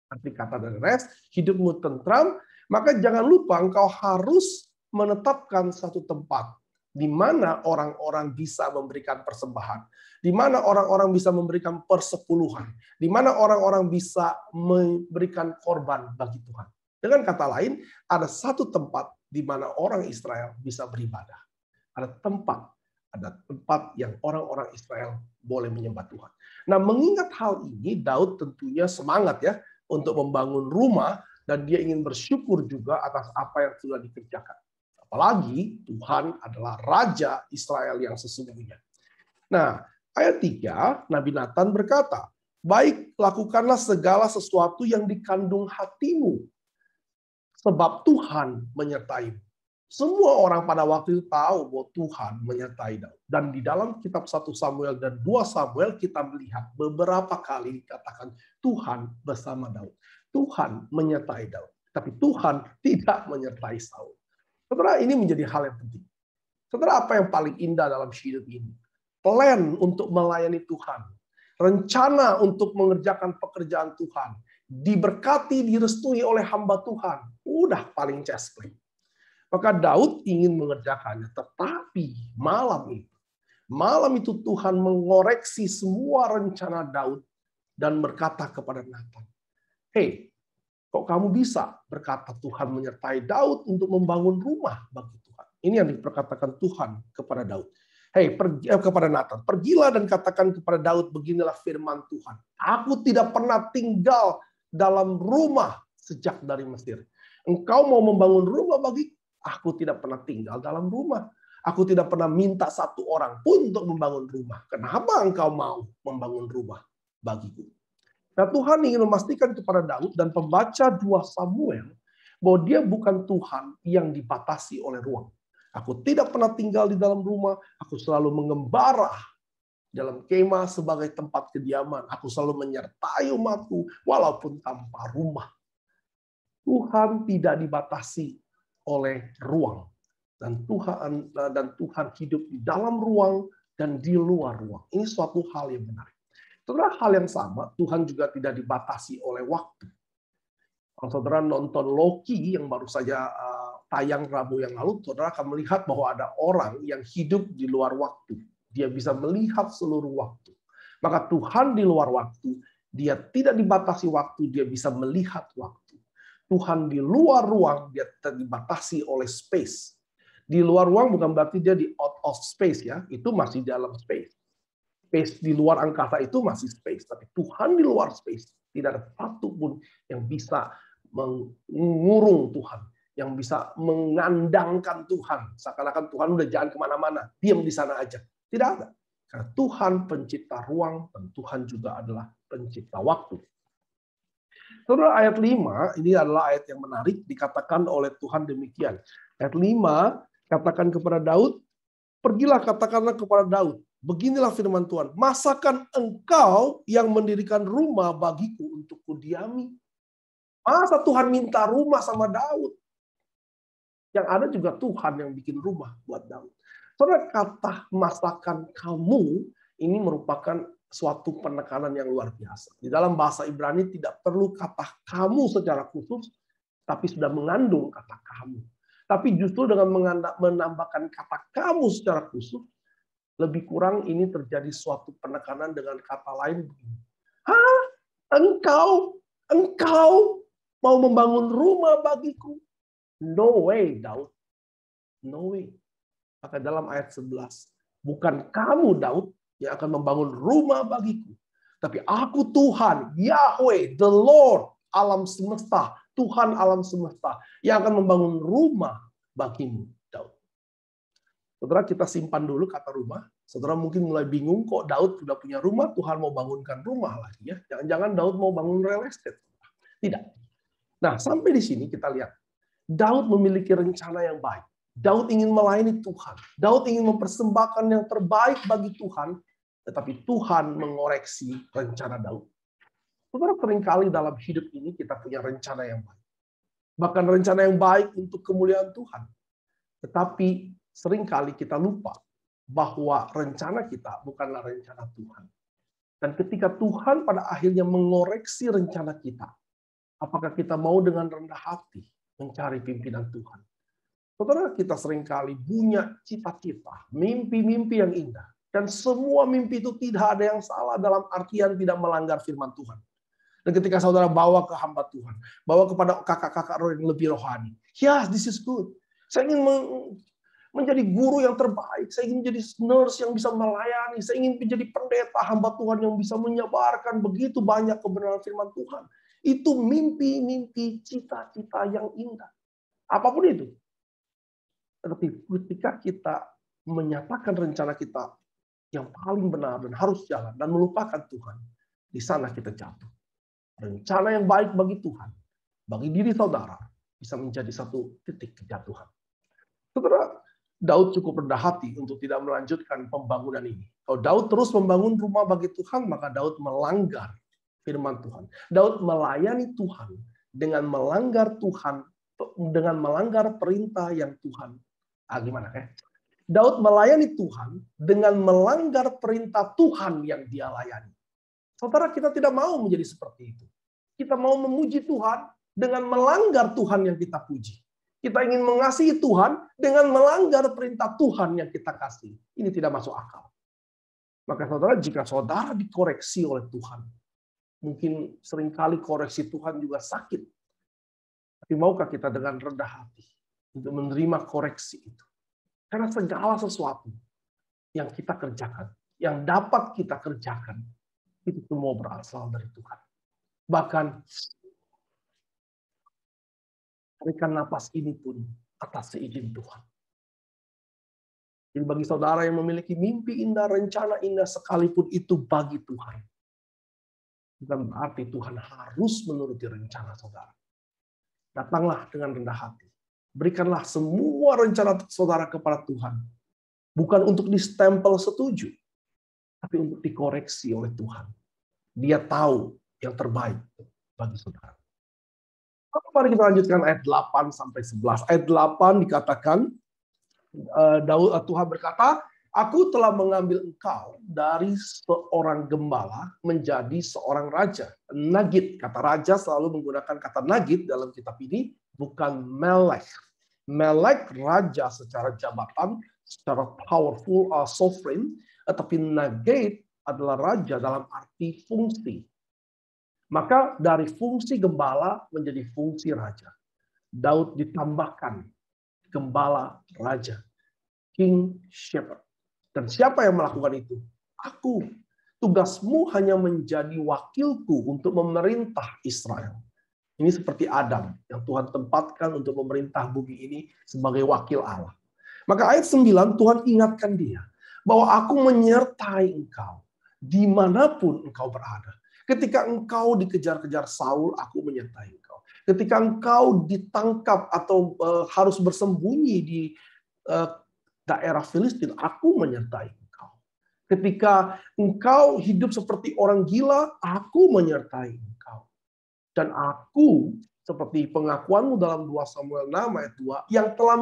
arti kata dari rest, hidupmu tentram, maka jangan lupa engkau harus menetapkan satu tempat di mana orang-orang bisa memberikan persembahan, di mana orang-orang bisa memberikan persepuluhan, di mana orang-orang bisa memberikan korban bagi Tuhan. Dengan kata lain, ada satu tempat di mana orang Israel bisa beribadah. Ada tempat yang orang-orang Israel boleh menyembah Tuhan. Nah, mengingat hal ini, Daud tentunya semangat ya untuk membangun rumah, dan dia ingin bersyukur juga atas apa yang sudah dikerjakan. Apalagi Tuhan adalah Raja Israel yang sesungguhnya. Nah, ayat 3, Nabi Nathan berkata, baik, lakukanlah segala sesuatu yang dikandung hatimu, sebab Tuhan menyertai. Semua orang pada waktu itu tahu bahwa Tuhan menyertai Daud. Dan di dalam kitab 1 Samuel dan 2 Samuel kita melihat beberapa kali dikatakan Tuhan bersama Daud. Tuhan menyertai Daud. Tapi Tuhan tidak menyertai Saul. Saudara, ini menjadi hal yang penting. Saudara, apa yang paling indah dalam hidup ini? Plan untuk melayani Tuhan. Rencana untuk mengerjakan pekerjaan Tuhan. Diberkati, direstui oleh hamba Tuhan. Udah paling cesplay. Maka Daud ingin mengerjakannya. Tetapi malam itu Tuhan mengoreksi semua rencana Daud dan berkata kepada Nathan, "Hei, kok kamu bisa berkata Tuhan menyertai Daud untuk membangun rumah bagi Tuhan?" Ini yang diperkatakan Tuhan kepada Daud. Hei, kepada Nathan, pergilah dan katakan kepada Daud, beginilah firman Tuhan. Aku tidak pernah tinggal dalam rumah sejak dari Mesir. Engkau mau membangun rumah bagi aku, tidak pernah tinggal dalam rumah. Aku tidak pernah minta satu orang pun untuk membangun rumah. Kenapa engkau mau membangun rumah bagiku? Nah, Tuhan ingin memastikan kepada Daud dan pembaca 2 Samuel bahwa dia bukan Tuhan yang dibatasi oleh ruang. Aku tidak pernah tinggal di dalam rumah. Aku selalu mengembara dalam kemah sebagai tempat kediaman. Aku selalu menyertai umatku walaupun tanpa rumah. Tuhan tidak dibatasi oleh ruang, dan Tuhan hidup di dalam ruang dan di luar ruang. Ini suatu hal yang menarik. Saudara, hal yang sama, Tuhan juga tidak dibatasi oleh waktu. Kalau saudara nonton Loki yang baru saja tayang Rabu yang lalu, saudara akan melihat bahwa ada orang yang hidup di luar waktu. Dia bisa melihat seluruh waktu. Maka Tuhan di luar waktu, dia tidak dibatasi waktu, dia bisa melihat waktu. Tuhan di luar ruang, dia dibatasi oleh space. Di luar ruang bukan berarti dia di out of space ya, itu masih dalam space. Space di luar angkasa itu masih space, tapi Tuhan di luar space. Tidak ada satu pun yang bisa mengurung Tuhan, yang bisa mengandangkan Tuhan. Seakan-akan Tuhan udah jangan kemana-mana, diam di sana aja. Tidak ada. Karena Tuhan pencipta ruang, dan Tuhan juga adalah pencipta waktu. Saudara, ayat 5, ini adalah ayat yang menarik, dikatakan oleh Tuhan demikian. Ayat 5, katakan kepada Daud, pergilah katakanlah kepada Daud, beginilah firman Tuhan, masakan engkau yang mendirikan rumah bagiku untuk kudiami? Masa Tuhan minta rumah sama Daud? Yang ada juga Tuhan yang bikin rumah buat Daud. Saudara, kata masakan kamu ini merupakan suatu penekanan yang luar biasa. Di dalam bahasa Ibrani tidak perlu kata kamu secara khusus, tapi sudah mengandung kata kamu. Tapi justru dengan menambahkan kata kamu secara khusus, lebih kurang ini terjadi suatu penekanan dengan kata lain begini. Hah? Engkau mau membangun rumah bagiku? No way, Daud. No way. Maka dalam ayat 11, bukan kamu, Daud, yang akan membangun rumah bagiku. Tapi aku Tuhan, Yahweh, the Lord, alam semesta, Tuhan alam semesta, yang akan membangun rumah bagimu, Daud. Saudara, kita simpan dulu kata rumah. Saudara mungkin mulai bingung, kok Daud sudah punya rumah, Tuhan mau bangunkan rumah lagi ya. Jangan-jangan Daud mau bangun real estate. Tidak. Nah, sampai di sini kita lihat, Daud memiliki rencana yang baik. Daud ingin melayani Tuhan. Daud ingin mempersembahkan yang terbaik bagi Tuhan, tetapi Tuhan mengoreksi rencana Daud. Saudara, seringkali dalam hidup ini kita punya rencana yang baik. Bahkan rencana yang baik untuk kemuliaan Tuhan. Tetapi seringkali kita lupa bahwa rencana kita bukanlah rencana Tuhan. Dan ketika Tuhan pada akhirnya mengoreksi rencana kita, apakah kita mau dengan rendah hati mencari pimpinan Tuhan? Saudara, kita seringkali punya cita-cita, mimpi-mimpi yang indah. Dan semua mimpi itu tidak ada yang salah dalam artian tidak melanggar firman Tuhan. Dan ketika saudara bawa ke hamba Tuhan, bawa kepada kakak-kakak yang lebih rohani. Yes, this is good. Saya ingin menjadi guru yang terbaik. Saya ingin menjadi nurse yang bisa melayani. Saya ingin menjadi pendeta hamba Tuhan yang bisa menyebarkan begitu banyak kebenaran firman Tuhan. Itu mimpi-mimpi, cita-cita yang indah. Apapun itu. Tetapi ketika kita menyatakan rencana kita yang paling benar dan harus jalan dan melupakan Tuhan, di sana kita jatuh. Rencana yang baik bagi Tuhan, bagi diri saudara, bisa menjadi satu titik kejatuhan. Saudara, Daud cukup rendah hati untuk tidak melanjutkan pembangunan ini. Kalau Daud terus membangun rumah bagi Tuhan, maka Daud melanggar firman Tuhan. Daud melayani Tuhan dengan melanggar Tuhan, dengan melanggar perintah yang Tuhan. Gimana ya? Daud melayani Tuhan dengan melanggar perintah Tuhan yang dia layani. Saudara, kita tidak mau menjadi seperti itu. Kita mau memuji Tuhan dengan melanggar Tuhan yang kita puji. Kita ingin mengasihi Tuhan dengan melanggar perintah Tuhan yang kita kasih. Ini tidak masuk akal. Maka saudara, jika saudara dikoreksi oleh Tuhan, mungkin seringkali koreksi Tuhan juga sakit. Tapi maukah kita dengan rendah hati untuk menerima koreksi itu? Karena segala sesuatu yang kita kerjakan, yang dapat kita kerjakan, itu semua berasal dari Tuhan. Bahkan tarikan napas ini pun atas seizin Tuhan. Jadi bagi saudara yang memiliki mimpi indah, rencana indah, sekalipun itu bagi Tuhan, bukan berarti Tuhan harus menuruti rencana saudara. Datanglah dengan rendah hati. Berikanlah semua rencana saudara kepada Tuhan. Bukan untuk distempel setuju, tapi untuk dikoreksi oleh Tuhan. Dia tahu yang terbaik bagi saudara. Mari kita lanjutkan ayat 8 sampai 11. Ayat 8 dikatakan, Tuhan berkata, Aku telah mengambil engkau dari seorang gembala menjadi seorang raja. Nagid, kata raja selalu menggunakan kata nagid dalam kitab ini, bukan melek. Melek raja secara jabatan, secara powerful, sovereign, tetapi nagid adalah raja dalam arti fungsi. Maka dari fungsi gembala menjadi fungsi raja. Daud ditambahkan gembala raja, king shepherd. Dan siapa yang melakukan itu? Aku. Tugasmu hanya menjadi wakilku untuk memerintah Israel. Ini seperti Adam yang Tuhan tempatkan untuk memerintah bumi ini sebagai wakil Allah. Maka ayat 9 Tuhan ingatkan dia bahwa aku menyertai engkau dimanapun engkau berada. Ketika engkau dikejar-kejar Saul, aku menyertai engkau. Ketika engkau ditangkap atau harus bersembunyi di daerah Filistin, aku menyertai engkau. Ketika engkau hidup seperti orang gila, aku menyertai engkau. Dan aku, seperti pengakuanmu dalam 2 Samuel 6 ayat 2, yang telah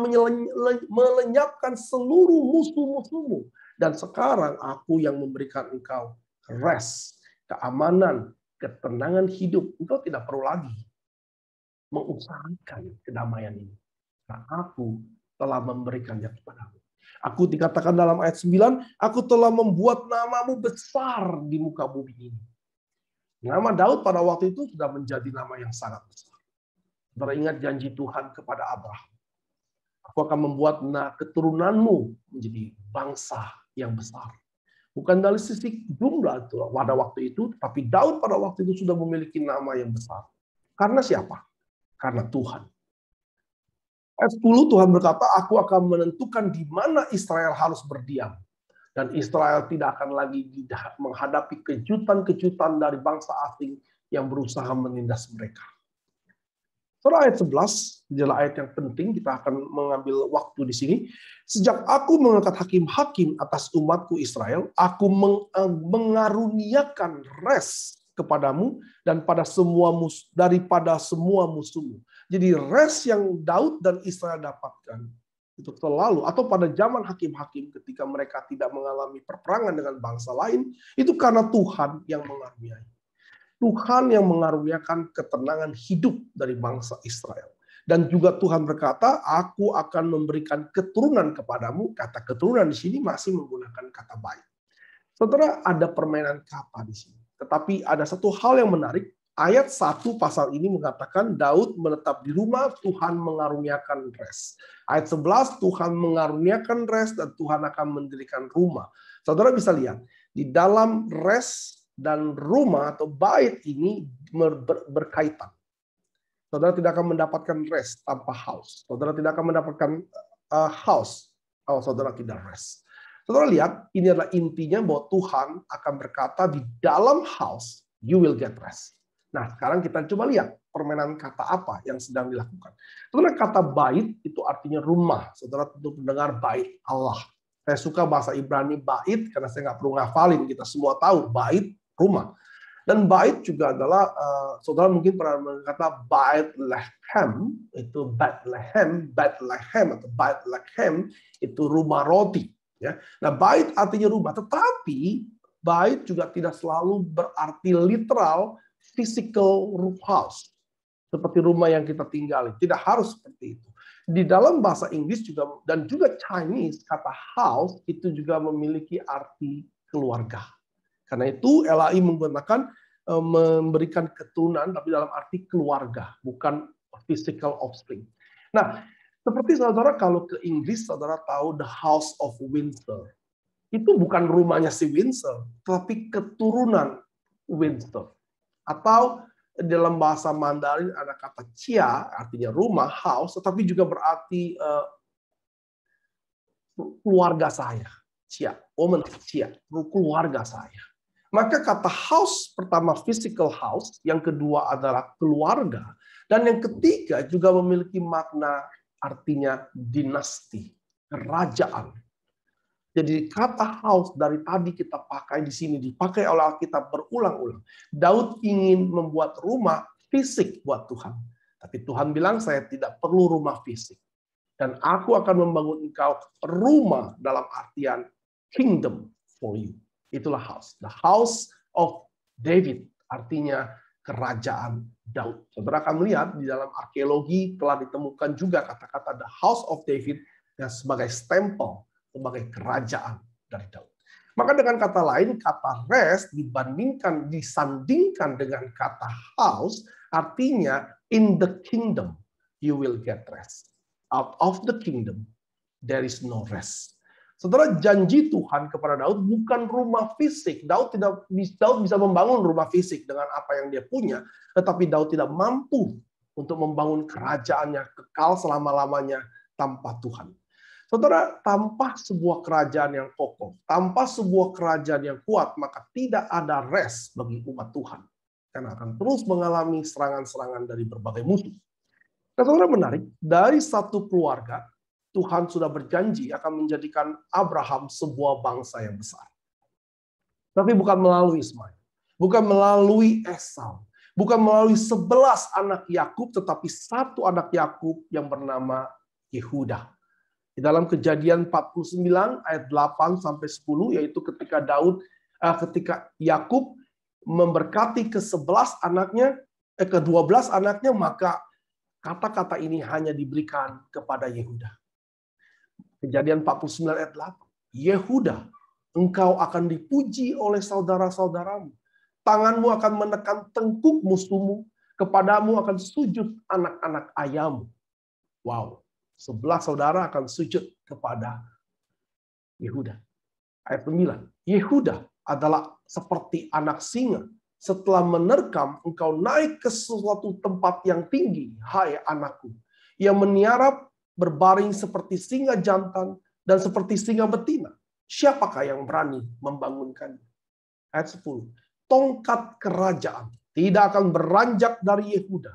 melenyapkan seluruh musuh-musuhmu. Dan sekarang aku yang memberikan engkau rest, keamanan, ketenangan hidup. Engkau tidak perlu lagi mengusahakan kedamaian ini. Nah, aku telah memberikannya kepadamu. Aku dikatakan dalam ayat 9, aku telah membuat namamu besar di muka bumi ini. Nama Daud pada waktu itu sudah menjadi nama yang sangat besar. Beringat janji Tuhan kepada Abraham. Aku akan membuat keturunanmu menjadi bangsa yang besar. Bukan dari sisi jumlah itu pada waktu itu, tapi Daud pada waktu itu sudah memiliki nama yang besar. Karena siapa? Karena Tuhan. Ayat 10 Tuhan berkata, aku akan menentukan di mana Israel harus berdiam. Dan Israel tidak akan lagi menghadapi kejutan-kejutan dari bangsa asing yang berusaha menindas mereka. Surah ayat 11 adalah ayat yang penting, kita akan mengambil waktu di sini. Sejak aku mengangkat hakim-hakim atas umatku Israel, aku mengaruniakan rest kepadamu dan daripada semua musuhmu. Jadi rest yang Daud dan Israel dapatkan itu selalu, atau pada zaman hakim-hakim ketika mereka tidak mengalami perperangan dengan bangsa lain, itu karena Tuhan yang mengaruniai. Tuhan yang mengaruniakan ketenangan hidup dari bangsa Israel. Dan juga Tuhan berkata, aku akan memberikan keturunan kepadamu. Kata keturunan di sini masih menggunakan kata baik. Saudara, ada permainan kata di sini. Tetapi ada satu hal yang menarik. Ayat 1 pasal ini mengatakan Daud menetap di rumah, Tuhan mengaruniakan rest. Ayat 11, Tuhan mengaruniakan rest dan Tuhan akan mendirikan rumah. Saudara bisa lihat, di dalam rest dan rumah atau bait ini berkaitan. Saudara tidak akan mendapatkan rest tanpa house. Saudara tidak akan mendapatkan house kalau saudara tidak rest. Saudara lihat, ini adalah intinya bahwa Tuhan akan berkata di dalam house, you will get rest. Nah, sekarang kita coba lihat permainan kata apa yang sedang dilakukan. Saudara, kata bait itu artinya rumah. Saudara tentu mendengar bait Allah. Saya suka bahasa Ibrani bait karena saya nggak perlu ngafalin. Kita semua tahu bait, rumah. Dan bait juga adalah, saudara mungkin pernah berkata Bethlehem, itu Bethlehem atau Bethlehem itu rumah roti. Ya. Nah, bait artinya rumah. Tetapi bait juga tidak selalu berarti literal physical house, seperti rumah yang kita tinggali. Tidak harus seperti itu. Di dalam bahasa Inggris juga dan juga Chinese, kata house itu juga memiliki arti keluarga. Karena itu LAI menggunakan memberikan keturunan, tapi dalam arti keluarga, bukan physical offspring. Nah, seperti saudara kalau ke Inggris, saudara tahu the House of Windsor. Itu bukan rumahnya si Windsor, tapi keturunan Windsor. Atau dalam bahasa Mandarin ada kata chia, artinya rumah, house, tetapi juga berarti keluarga saya. Chia, woman chia, keluarga saya. Maka kata house pertama physical house, yang kedua adalah keluarga, dan yang ketiga juga memiliki makna artinya dinasti, kerajaan. Jadi kata house dari tadi kita pakai di sini, dipakai oleh Alkitab berulang-ulang. Daud ingin membuat rumah fisik buat Tuhan. Tapi Tuhan bilang, saya tidak perlu rumah fisik. Dan aku akan membangun engkau rumah dalam artian kingdom for you. Itulah house. The house of David, artinya kerajaan Daud. Saudara akan melihat di dalam arkeologi telah ditemukan juga kata-kata the house of David yang sebagai stempel, sebagai kerajaan dari Daud. Maka dengan kata lain, kata rest disandingkan dengan kata house, artinya in the kingdom you will get rest. Out of the kingdom there is no rest. Saudara, janji Tuhan kepada Daud bukan rumah fisik. Daud bisa membangun rumah fisik dengan apa yang dia punya, tetapi Daud tidak mampu untuk membangun kerajaannya kekal selama-lamanya tanpa Tuhan. Saudara, tanpa sebuah kerajaan yang kokoh, tanpa sebuah kerajaan yang kuat, maka tidak ada rest bagi umat Tuhan. Karena akan terus mengalami serangan-serangan dari berbagai musuh. Nah, saudara, menarik, dari satu keluarga, Tuhan sudah berjanji akan menjadikan Abraham sebuah bangsa yang besar. Tapi bukan melalui Ismail, bukan melalui Esau, bukan melalui 11 anak Yakub, tetapi satu anak Yakub yang bernama Yehuda. Di dalam Kejadian 49 ayat 8 sampai 10, yaitu ketika ketika Yakub memberkati ke-11 anaknya, ke-12 anaknya, maka kata-kata ini hanya diberikan kepada Yehuda. Kejadian 49 ayat 8. Yehuda, engkau akan dipuji oleh saudara-saudaramu. Tanganmu akan menekan tengkuk musuhmu. Kepadamu akan sujud anak-anak ayahmu. Wow. 11 saudara akan sujud kepada Yehuda. Ayat 9. Yehuda adalah seperti anak singa. Setelah menerkam, engkau naik ke suatu tempat yang tinggi, hai anakku. Yang meniarap berbaring seperti singa jantan dan seperti singa betina. Siapakah yang berani membangunkannya? Ayat 10. Tongkat kerajaan tidak akan beranjak dari Yehuda.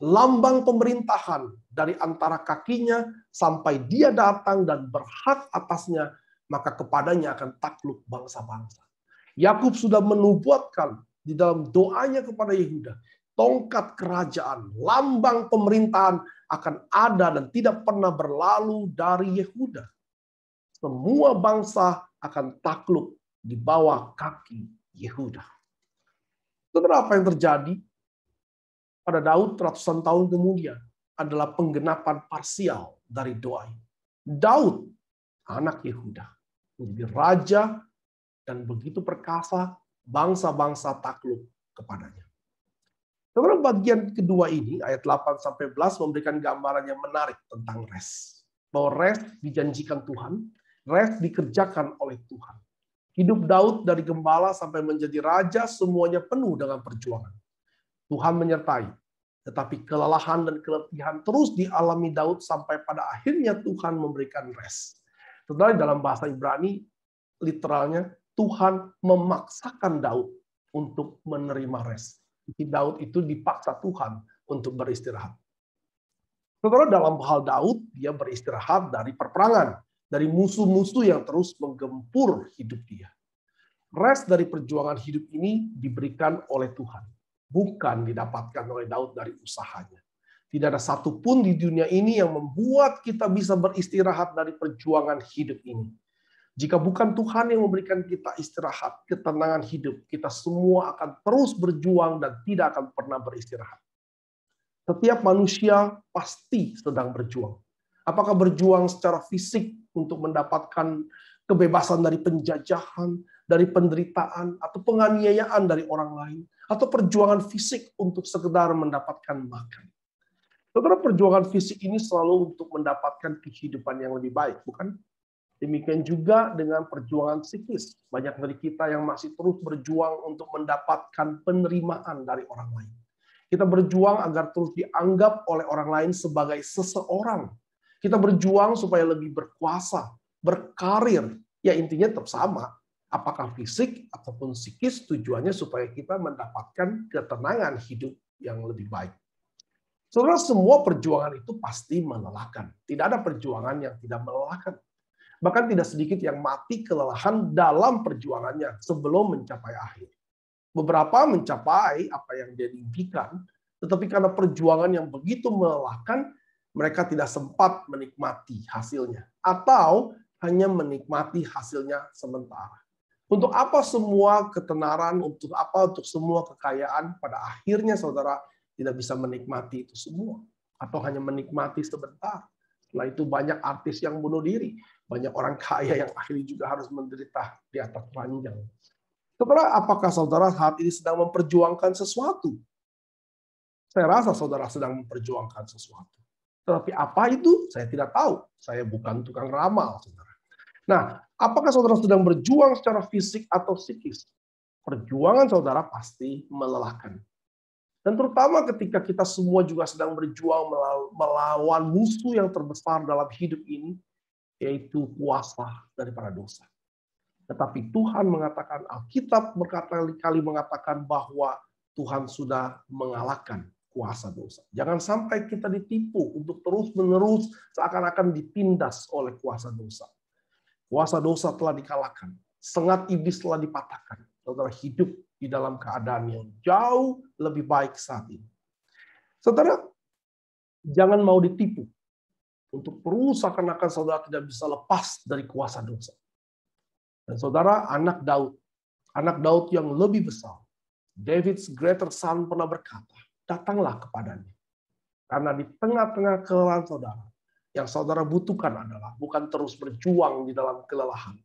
Lambang pemerintahan dari antara kakinya sampai dia datang dan berhak atasnya, maka kepadanya akan takluk bangsa-bangsa. Yakub sudah menubuatkan di dalam doanya kepada Yehuda, tongkat kerajaan, lambang pemerintahan akan ada dan tidak pernah berlalu dari Yehuda. Semua bangsa akan takluk di bawah kaki Yehuda. Saudara, apa yang terjadi pada Daud ratusan tahun kemudian adalah penggenapan parsial dari doa ini. Daud, anak Yehuda, menjadi raja dan begitu perkasa, bangsa-bangsa takluk kepadanya. Saudara, bagian kedua ini, ayat 8-11 memberikan gambaran yang menarik tentang rest. Bahwa rest dijanjikan Tuhan, rest dikerjakan oleh Tuhan. Hidup Daud dari gembala sampai menjadi raja, semuanya penuh dengan perjuangan. Tuhan menyertai. Tetapi kelelahan dan keletihan terus dialami Daud sampai pada akhirnya Tuhan memberikan rest. Saudara, dalam bahasa Ibrani, literalnya, Tuhan memaksakan Daud untuk menerima rest. Jadi Daud itu dipaksa Tuhan untuk beristirahat. Saudara, dalam hal Daud, dia beristirahat dari perperangan, dari musuh-musuh yang terus menggempur hidup dia. Rest dari perjuangan hidup ini diberikan oleh Tuhan, bukan didapatkan oleh Daud dari usahanya. Tidak ada satupun di dunia ini yang membuat kita bisa beristirahat dari perjuangan hidup ini. Jika bukan Tuhan yang memberikan kita istirahat, ketenangan hidup, kita semua akan terus berjuang dan tidak akan pernah beristirahat. Setiap manusia pasti sedang berjuang. Apakah berjuang secara fisik untuk mendapatkan kebebasan dari penjajahan, dari penderitaan, atau penganiayaan dari orang lain, atau perjuangan fisik untuk sekedar mendapatkan makan. Saudara, perjuangan fisik ini selalu untuk mendapatkan kehidupan yang lebih baik, bukan? Demikian juga dengan perjuangan psikis. Banyak dari kita yang masih terus berjuang untuk mendapatkan penerimaan dari orang lain. Kita berjuang agar terus dianggap oleh orang lain sebagai seseorang. Kita berjuang supaya lebih berkuasa, berkarir. Ya intinya tetap sama. Apakah fisik ataupun psikis, tujuannya supaya kita mendapatkan ketenangan hidup yang lebih baik. Saudara, semua perjuangan itu pasti melelahkan. Tidak ada perjuangan yang tidak melelahkan. Bahkan tidak sedikit yang mati kelelahan dalam perjuangannya sebelum mencapai akhir. Beberapa mencapai apa yang dia impikan, tetapi karena perjuangan yang begitu melelahkan, mereka tidak sempat menikmati hasilnya. Atau hanya menikmati hasilnya sementara. Untuk apa semua ketenaran, untuk apa untuk semua kekayaan, pada akhirnya saudara tidak bisa menikmati itu semua. Atau hanya menikmati sebentar. Setelah itu banyak artis yang bunuh diri. Banyak orang kaya yang akhirnya juga harus menderita di atas ranjang. Saudara, apakah saudara saat ini sedang memperjuangkan sesuatu? Saya rasa saudara sedang memperjuangkan sesuatu. Tetapi apa itu? Saya tidak tahu. Saya bukan tukang ramal, saudara. Nah, apakah saudara sedang berjuang secara fisik atau psikis? Perjuangan saudara pasti melelahkan. Dan terutama ketika kita semua juga sedang berjuang melawan musuh yang terbesar dalam hidup ini, yaitu kuasa daripada dosa. Tetapi Tuhan mengatakan, Alkitab berkali-kali mengatakan bahwa Tuhan sudah mengalahkan kuasa dosa. Jangan sampai kita ditipu untuk terus-menerus seakan-akan ditindas oleh kuasa dosa. Kuasa dosa telah dikalahkan. Sengat iblis telah dipatahkan. Saudara hidup di dalam keadaan yang jauh lebih baik saat ini. Saudara, jangan mau ditipu. Untuk terus seakan-akan saudara tidak bisa lepas dari kuasa dosa. Dan saudara, anak Daud yang lebih besar, David's greater son pernah berkata, datanglah kepadanya. Karena di tengah-tengah kelelahan saudara, yang saudara butuhkan adalah bukan terus berjuang di dalam kelelahan,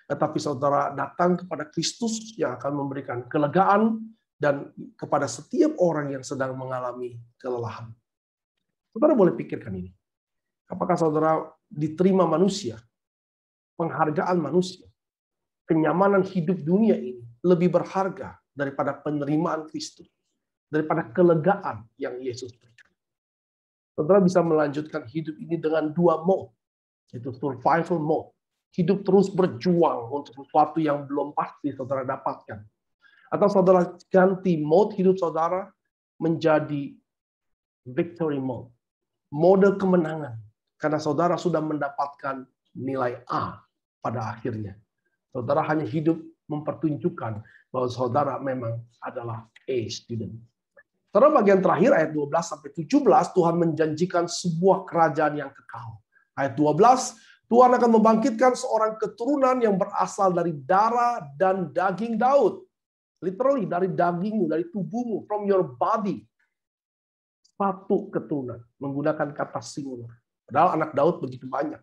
tetapi saudara datang kepada Kristus yang akan memberikan kelegaan dan kepada setiap orang yang sedang mengalami kelelahan. Saudara boleh pikirkan ini. Apakah saudara diterima manusia, penghargaan manusia, kenyamanan hidup dunia ini lebih berharga daripada penerimaan Kristus, daripada kelegaan yang Yesus berikan? Saudara bisa melanjutkan hidup ini dengan dua mode, yaitu survival mode. Hidup terus berjuang untuk sesuatu yang belum pasti saudara dapatkan. Atau saudara ganti mode hidup saudara menjadi victory mode, mode kemenangan. Karena saudara sudah mendapatkan nilai A pada akhirnya. Saudara hanya hidup mempertunjukkan bahwa saudara memang adalah A student. Saudara, bagian terakhir ayat 12 sampai 17 Tuhan menjanjikan sebuah kerajaan yang kekal. Ayat 12, Tuhan akan membangkitkan seorang keturunan yang berasal dari darah dan daging Daud. Literally dari dagingmu, dari tubuhmu, from your body. Satu keturunan, menggunakan kata singular. Padahal anak Daud begitu banyak.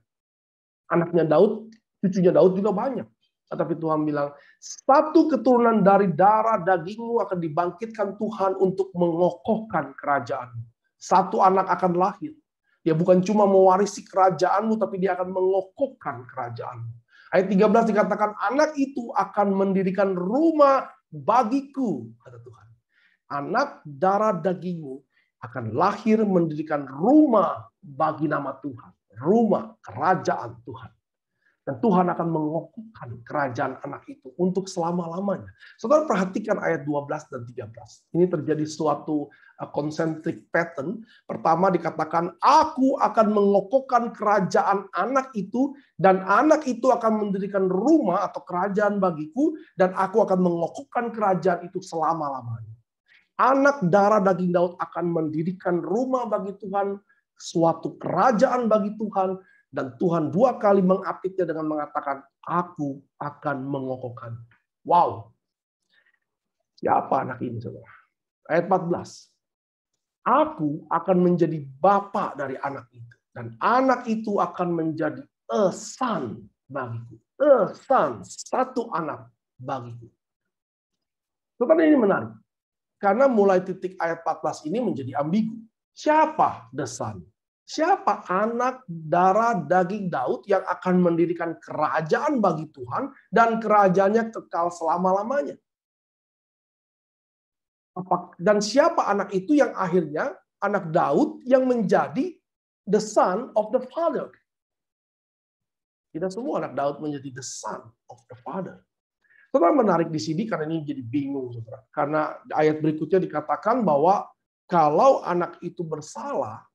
Anaknya Daud, cucunya Daud juga banyak. Tetapi Tuhan bilang, satu keturunan dari darah dagingmu akan dibangkitkan Tuhan untuk mengokohkan kerajaanmu. Satu anak akan lahir. Dia bukan cuma mewarisi kerajaanmu, tapi dia akan mengokohkan kerajaanmu. Ayat 13 dikatakan, anak itu akan mendirikan rumah bagiku, kata Tuhan. Anak darah dagingmu akan lahir mendirikan rumah bagi nama Tuhan. Rumah kerajaan Tuhan. Dan Tuhan akan mengokohkan kerajaan anak itu untuk selama-lamanya. Saudara perhatikan ayat 12 dan 13. Ini terjadi suatu concentric pattern. Pertama dikatakan, aku akan mengokohkan kerajaan anak itu, dan anak itu akan mendirikan rumah atau kerajaan bagiku, dan aku akan mengokohkan kerajaan itu selama-lamanya. Anak darah daging Daud akan mendirikan rumah bagi Tuhan, suatu kerajaan bagi Tuhan, dan Tuhan dua kali mengapitnya dengan mengatakan, aku akan mengokohkan. Wow. Siapa anak ini, saudara? Ayat 14. Aku akan menjadi bapa dari anak itu. Dan anak itu akan menjadi a son bagiku. A son, satu anak bagiku. Saudara, ini menarik. Karena mulai titik ayat 14 ini menjadi ambigu. Siapa the son? Siapa anak darah daging Daud yang akan mendirikan kerajaan bagi Tuhan dan kerajaannya kekal selama-lamanya? Dan siapa anak itu yang akhirnya anak Daud yang menjadi the son of the father? Tidak semua anak Daud menjadi the son of the father. Saudara, menarik di sini karena ini jadi bingung, saudara. Karena ayat berikutnya dikatakan bahwa kalau anak itu bersalah,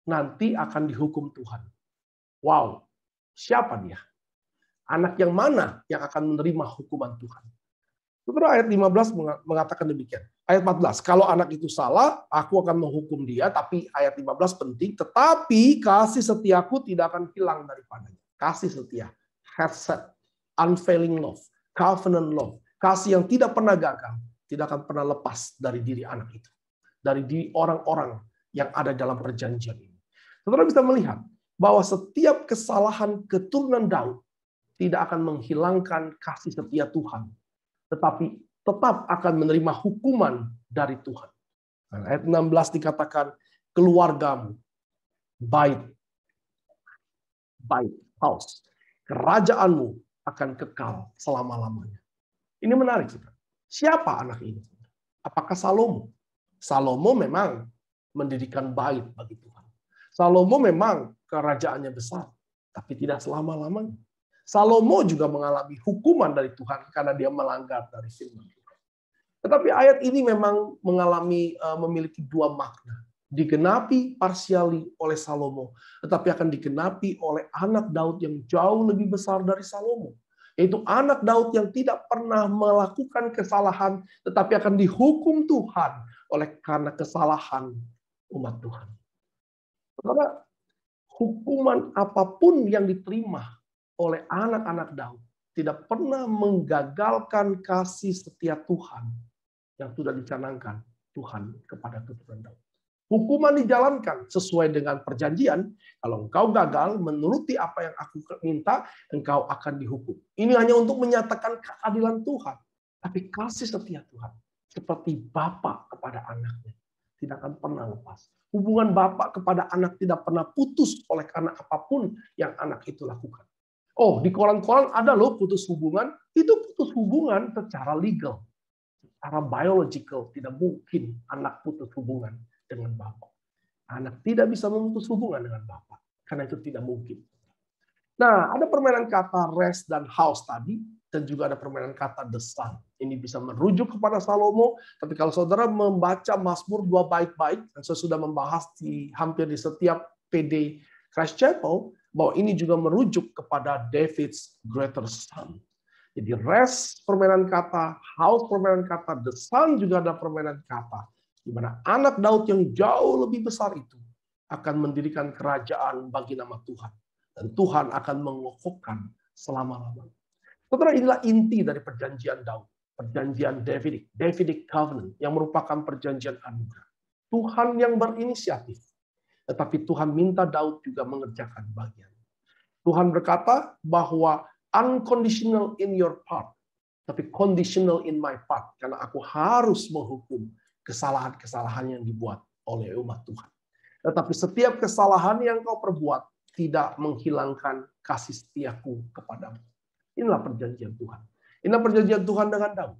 nanti akan dihukum Tuhan. Wow, siapa dia? Anak yang mana yang akan menerima hukuman Tuhan? Saudara, ayat 15 mengatakan demikian. Ayat 14, kalau anak itu salah, aku akan menghukum dia. Tapi ayat 15 penting, tetapi kasih setiaku tidak akan hilang daripadanya. Kasih setia, headset, unfailing love, covenant love, kasih yang tidak pernah gagal, tidak akan pernah lepas dari diri anak itu. Dari diri orang-orang yang ada dalam perjanjian ini. Saudara bisa melihat bahwa setiap kesalahan keturunan Daud tidak akan menghilangkan kasih setia Tuhan, tetapi tetap akan menerima hukuman dari Tuhan. Ayat 16 dikatakan, keluargamu, bait, house, kerajaanmu akan kekal selama-lamanya. Ini menarik, saudara. Siapa anak ini? Apakah Salomo? Salomo memang mendirikan bait bagi Tuhan. Salomo memang kerajaannya besar, tapi tidak selama-lamanya. Salomo juga mengalami hukuman dari Tuhan karena dia melanggar dari firman Tuhan. Tetapi ayat ini memang memiliki dua makna. Digenapi parsiali oleh Salomo, tetapi akan digenapi oleh anak Daud yang jauh lebih besar dari Salomo. Yaitu anak Daud yang tidak pernah melakukan kesalahan, tetapi akan dihukum Tuhan oleh karena kesalahan umat Tuhan. Karena hukuman apapun yang diterima oleh anak-anak Daud tidak pernah menggagalkan kasih setia Tuhan yang sudah dicanangkan Tuhan kepada keturunan Daud. Hukuman dijalankan sesuai dengan perjanjian. Kalau engkau gagal menuruti apa yang aku minta, engkau akan dihukum. Ini hanya untuk menyatakan keadilan Tuhan. Tapi kasih setia Tuhan seperti bapa kepada anaknya tidak akan pernah lepas. Hubungan bapak kepada anak tidak pernah putus oleh karena apapun yang anak itu lakukan. Oh, di Koran-Koran ada loh putus hubungan. Itu putus hubungan secara legal. Secara biological. Tidak mungkin anak putus hubungan dengan bapak. Anak tidak bisa memutus hubungan dengan bapak. Karena itu tidak mungkin. Nah, ada permainan kata rest dan house tadi. Dan juga ada permainan kata the son. Ini bisa merujuk kepada Salomo. Tapi kalau saudara membaca Mazmur 2 baik-baik, dan saya sudah membahas hampir di setiap PD Christ Chapel, bahwa ini juga merujuk kepada David's greater son. Jadi rest permainan kata, house permainan kata, the son juga ada permainan kata. di mana anak Daud yang jauh lebih besar itu akan mendirikan kerajaan bagi nama Tuhan. Dan Tuhan akan mengokohkan selama-lamanya. Saudara, inilah inti dari perjanjian Daud. Perjanjian Davidic Covenant, yang merupakan perjanjian anugerah. Tuhan yang berinisiatif. Tetapi Tuhan minta Daud juga mengerjakan bagian. Tuhan berkata bahwa unconditional in your part, tapi conditional in my part. Karena aku harus menghukum kesalahan-kesalahan yang dibuat oleh umat Tuhan. Tetapi setiap kesalahan yang kau perbuat tidak menghilangkan kasih setiaku kepadamu. Inilah perjanjian Tuhan. Inilah perjanjian Tuhan dengan Daud.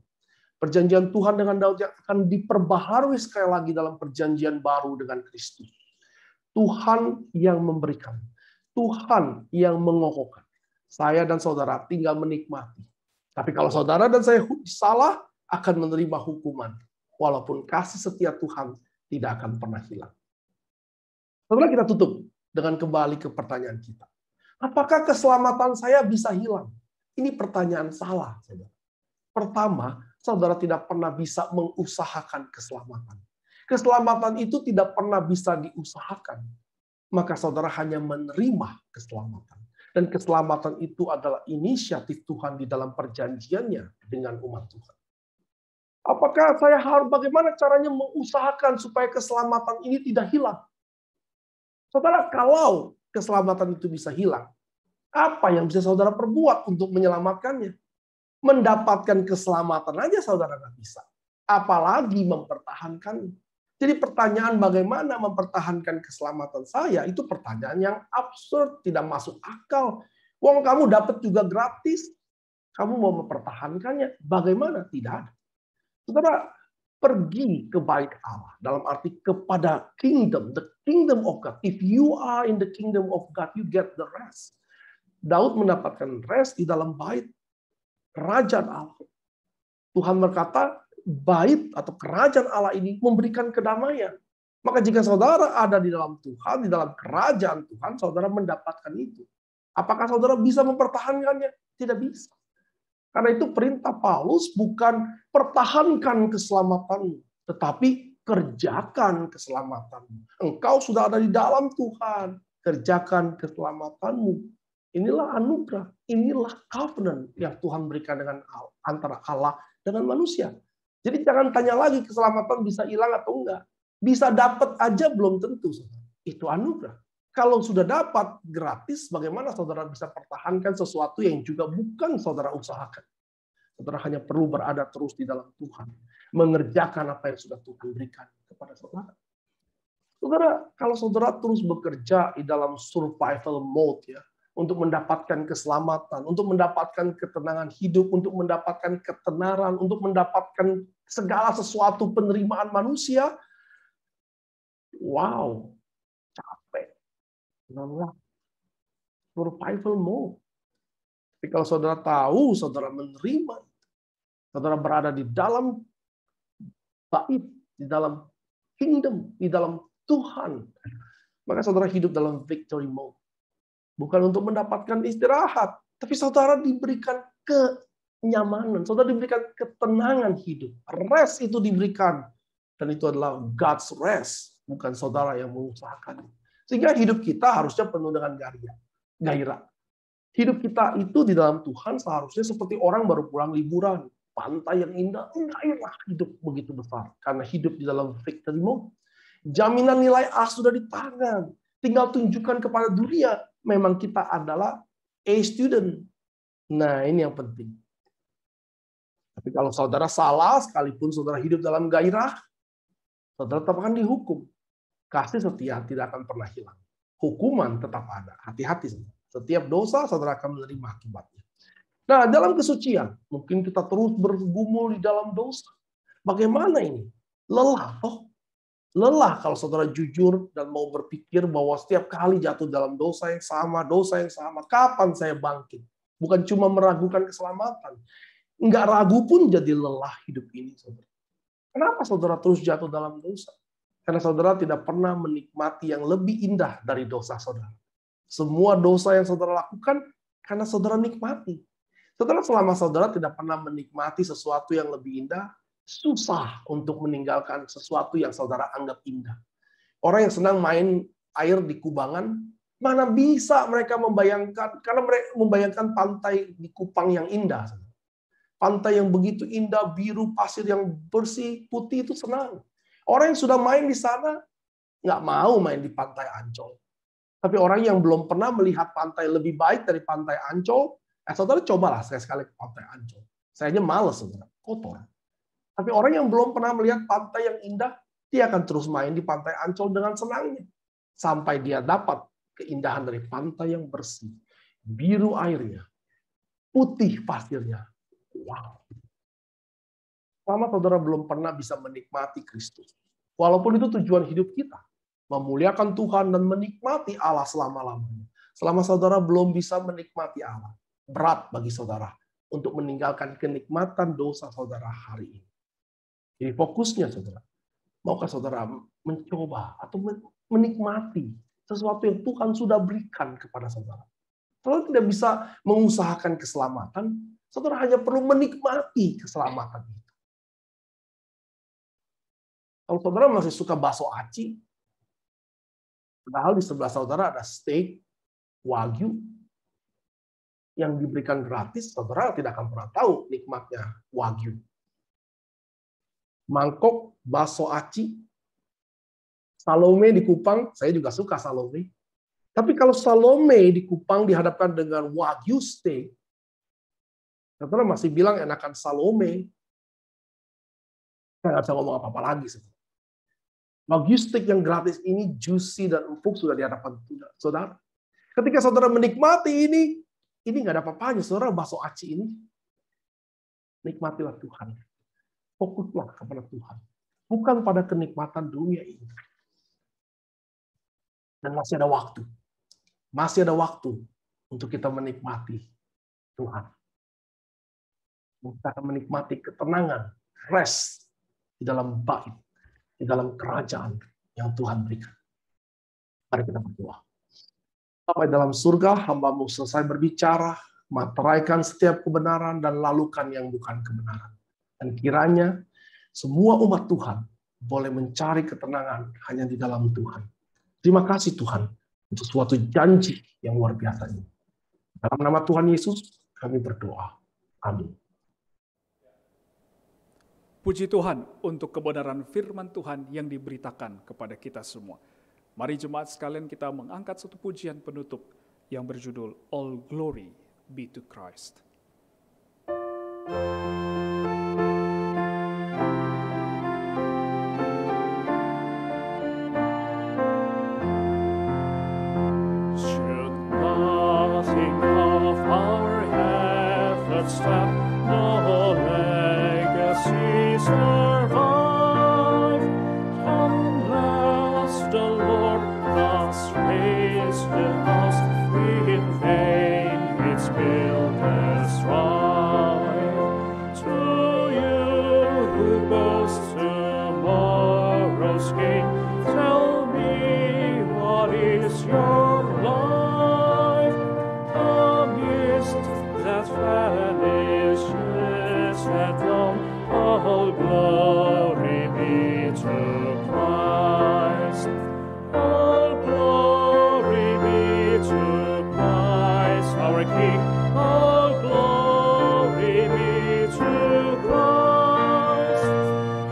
Perjanjian Tuhan dengan Daud yang akan diperbaharui sekali lagi dalam perjanjian baru dengan Kristus. Tuhan yang memberikan. Tuhan yang mengokohkan. Saya dan saudara tinggal menikmati. Tapi kalau saudara dan saya salah, akan menerima hukuman. Walaupun kasih setia Tuhan tidak akan pernah hilang. Setelah kita tutup dengan kembali ke pertanyaan kita. Apakah keselamatan saya bisa hilang? Ini pertanyaan salah, saudara. Pertama, saudara tidak pernah bisa mengusahakan keselamatan. Keselamatan itu tidak pernah bisa diusahakan. Maka saudara hanya menerima keselamatan. Dan keselamatan itu adalah inisiatif Tuhan di dalam perjanjiannya dengan umat Tuhan. Apakah saya harus, bagaimana caranya mengusahakan supaya keselamatan ini tidak hilang? Saudara, kalau keselamatan itu bisa hilang, apa yang bisa saudara perbuat untuk menyelamatkannya? Mendapatkan keselamatan aja saudara nggak bisa. Apalagi mempertahankannya. Jadi pertanyaan bagaimana mempertahankan keselamatan saya, itu pertanyaan yang absurd, tidak masuk akal. Wong kamu dapat juga gratis, kamu mau mempertahankannya, bagaimana? Tidak ada. Saudara, pergi ke bait Allah, dalam arti kepada kingdom, the kingdom of God. If you are in the kingdom of God, you get the rest. Daud mendapatkan rest di dalam bait kerajaan Allah. Tuhan berkata, bait atau kerajaan Allah ini memberikan kedamaian. Maka jika saudara ada di dalam Tuhan, di dalam kerajaan Tuhan, saudara mendapatkan itu. Apakah saudara bisa mempertahankannya? Tidak bisa. Karena itu perintah Paulus bukan pertahankan keselamatanmu, tetapi kerjakan keselamatanmu. Engkau sudah ada di dalam Tuhan, kerjakan keselamatanmu. Inilah anugerah, inilah covenant yang Tuhan berikan dengan antara Allah dengan manusia. Jadi jangan tanya lagi keselamatan bisa hilang atau enggak. Bisa dapat aja belum tentu. Itu anugerah. Kalau sudah dapat gratis, bagaimana saudara bisa pertahankan sesuatu yang juga bukan saudara usahakan. Saudara hanya perlu berada terus di dalam Tuhan. Mengerjakan apa yang sudah Tuhan berikan kepada saudara. Saudara, kalau saudara terus bekerja di dalam survival mode, ya, untuk mendapatkan keselamatan, untuk mendapatkan ketenangan hidup, untuk mendapatkan ketenaran, untuk mendapatkan segala sesuatu penerimaan manusia, wow, capek, lelah, survival mode. Tapi kalau saudara tahu, saudara menerima, saudara berada di dalam bait, di dalam kingdom, di dalam Tuhan, maka saudara hidup dalam victory mode. Bukan untuk mendapatkan istirahat, tapi saudara diberikan kenyamanan, saudara diberikan ketenangan hidup. Rest itu diberikan, dan itu adalah God's rest, bukan saudara yang mengusahakan. Sehingga hidup kita harusnya penuh dengan gairah. Hidup kita itu di dalam Tuhan seharusnya seperti orang baru pulang liburan, pantai yang indah, gairah hidup begitu besar. Karena hidup di dalam victory mode. Jaminan nilai A sudah di tangan, tinggal tunjukkan kepada dunia, memang kita adalah A student. Nah, ini yang penting. Tapi kalau saudara salah, sekalipun saudara hidup dalam gairah, saudara tetap akan dihukum. Kasih setia tidak akan pernah hilang. Hukuman tetap ada. Hati-hati. Setiap dosa, saudara akan menerima akibatnya. Nah, dalam kesucian, mungkin kita terus bergumul di dalam dosa. Bagaimana ini? Lelah. Lelah kalau saudara jujur dan mau berpikir bahwa setiap kali jatuh dalam dosa yang sama, kapan saya bangkit? Bukan cuma meragukan keselamatan. Enggak ragu pun jadi lelah hidup ini, saudara. Kenapa saudara terus jatuh dalam dosa? Karena saudara tidak pernah menikmati yang lebih indah dari dosa saudara. Semua dosa yang saudara lakukan karena saudara nikmati. Saudara, selama saudara tidak pernah menikmati sesuatu yang lebih indah, Susah untuk meninggalkan sesuatu yang saudara anggap indah. Orang yang senang main air di kubangan, mana bisa mereka membayangkan, karena mereka membayangkan pantai di Kupang yang indah. Pantai yang begitu indah, biru, pasir yang bersih, putih, itu senang. Orang yang sudah main di sana, nggak mau main di pantai Ancol. Tapi orang yang belum pernah melihat pantai lebih baik dari pantai Ancol, saudara cobalah sekali-sekali ke pantai Ancol. Saya aja males, saudara, kotor. Tapi orang yang belum pernah melihat pantai yang indah, dia akan terus main di pantai Ancol dengan senangnya. Sampai dia dapat keindahan dari pantai yang bersih. Biru airnya, putih pasirnya. Wow. Selama saudara belum pernah bisa menikmati Kristus. Walaupun itu tujuan hidup kita. Memuliakan Tuhan dan menikmati Allah selama-lamanya. Selama saudara belum bisa menikmati Allah. Berat bagi saudara untuk meninggalkan kenikmatan dosa saudara hari ini. Jadi fokusnya saudara, maukah saudara mencoba atau menikmati sesuatu yang Tuhan sudah berikan kepada saudara. Saudara tidak bisa mengusahakan keselamatan, saudara hanya perlu menikmati keselamatan itu. Kalau saudara masih suka bakso aci, padahal di sebelah saudara ada steak Wagyu yang diberikan gratis, saudara tidak akan pernah tahu nikmatnya Wagyu. Mangkok bakso aci, Salome di Kupang, saya juga suka Salome. Tapi kalau Salome di Kupang dihadapkan dengan Wagyu steak, saudara masih bilang enakan Salome. Saya nggak bisa ngomong apa-apa lagi. Wagyu steak yang gratis ini juicy dan empuk sudah di hadapan saudara. Ketika saudara menikmati ini nggak ada apa-apanya. Saudara bakso aci ini, nikmatilah Tuhan. Fokuslah kepada Tuhan. Bukan pada kenikmatan dunia ini. Dan masih ada waktu. Masih ada waktu untuk kita menikmati Tuhan. Kita akan menikmati ketenangan, rest di dalam bait, di dalam kerajaan yang Tuhan berikan. Mari kita berdoa. Bapa dalam surga, hamba-Mu selesai berbicara, materaikan setiap kebenaran dan lalukan yang bukan kebenaran. Dan kiranya semua umat Tuhan boleh mencari ketenangan hanya di dalam Tuhan. Terima kasih Tuhan untuk suatu janji yang luar biasa ini. Dalam nama Tuhan Yesus kami berdoa. Amin. Puji Tuhan untuk kebenaran firman Tuhan yang diberitakan kepada kita semua. Mari jemaat sekalian kita mengangkat satu pujian penutup yang berjudul All Glory Be to Christ. Should nothing of our efforts stop, no legacy survive, unless the Lord does raise the house, in vain its builders strive. To you who boast tomorrow's gain, tell me what is your life? A mist that vanishes at dawn, all glory be to Christ. All glory be to Christ, our King. All glory be to Christ.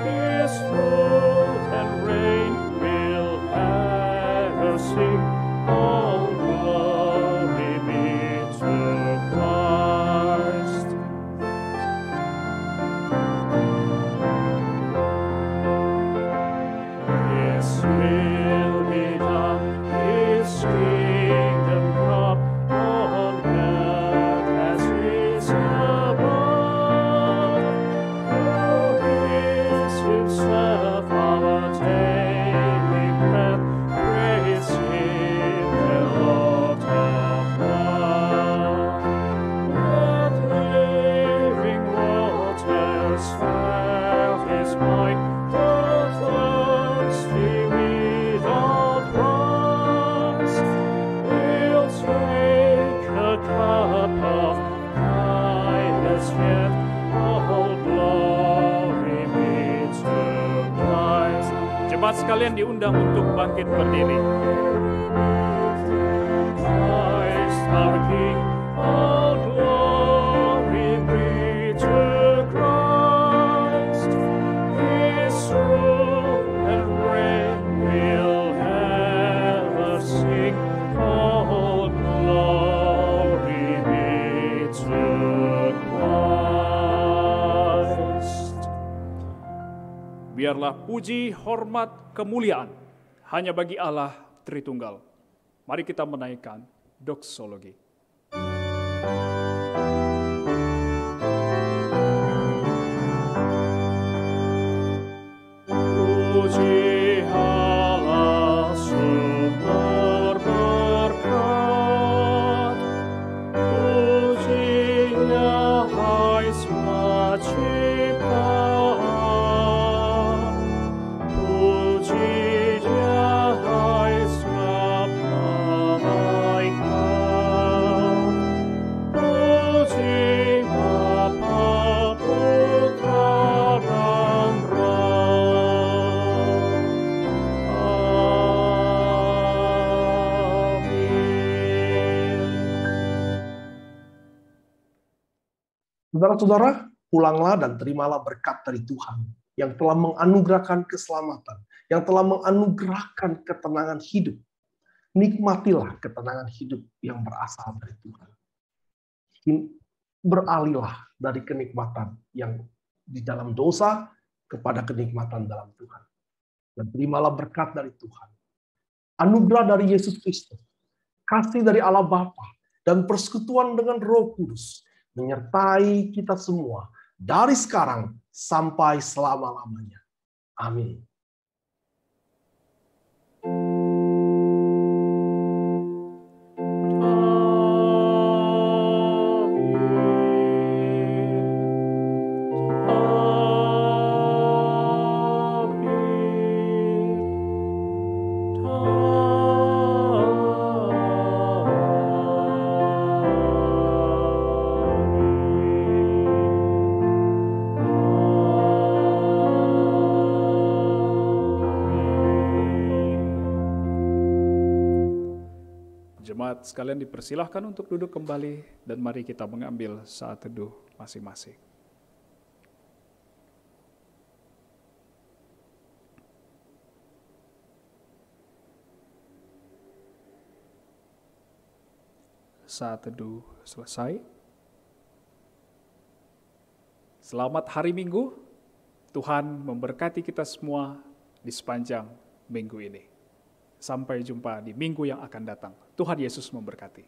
His rule and reign will ever sing. All glory be to Christ. His will be done, His kingdom come, on earth as it is above. Who is Himself our daily bread? Praise Him, the Lord of love. Let living waters fill His mind, the thirsty without price. We'll take a cup of kindness yet, all glory be Jemaat sekalian diundang untuk bangkit berdiri. Christ our King, all glory be to Christ. His rule and reign will ever sing. All glory be to Christ. Biarlah puji, hormat, kemuliaan hanya bagi Allah Tritunggal. Mari kita menaikkan doksologi. Puji Allah sumber berkat, pujinya hai semua ciptaan, pujinya hai semua malaikat, puji Bapa, Putra dan Saudara-saudara, pulanglah dan terimalah berkat dari Tuhan yang telah menganugerahkan keselamatan, yang telah menganugerahkan ketenangan hidup. Nikmatilah ketenangan hidup yang berasal dari Tuhan. Beralihlah dari kenikmatan yang di dalam dosa kepada kenikmatan dalam Tuhan. Dan terimalah berkat dari Tuhan. Anugerah dari Yesus Kristus, kasih dari Allah Bapa, dan persekutuan dengan Roh Kudus menyertai kita semua dari sekarang sampai selama-lamanya. Amin. Jemaat sekalian dipersilahkan untuk duduk kembali dan mari kita mengambil saat teduh masing-masing. Saat teduh selesai. Selamat hari Minggu. Tuhan memberkati kita semua di sepanjang minggu ini. Sampai jumpa di minggu yang akan datang. Tuhan Yesus memberkati.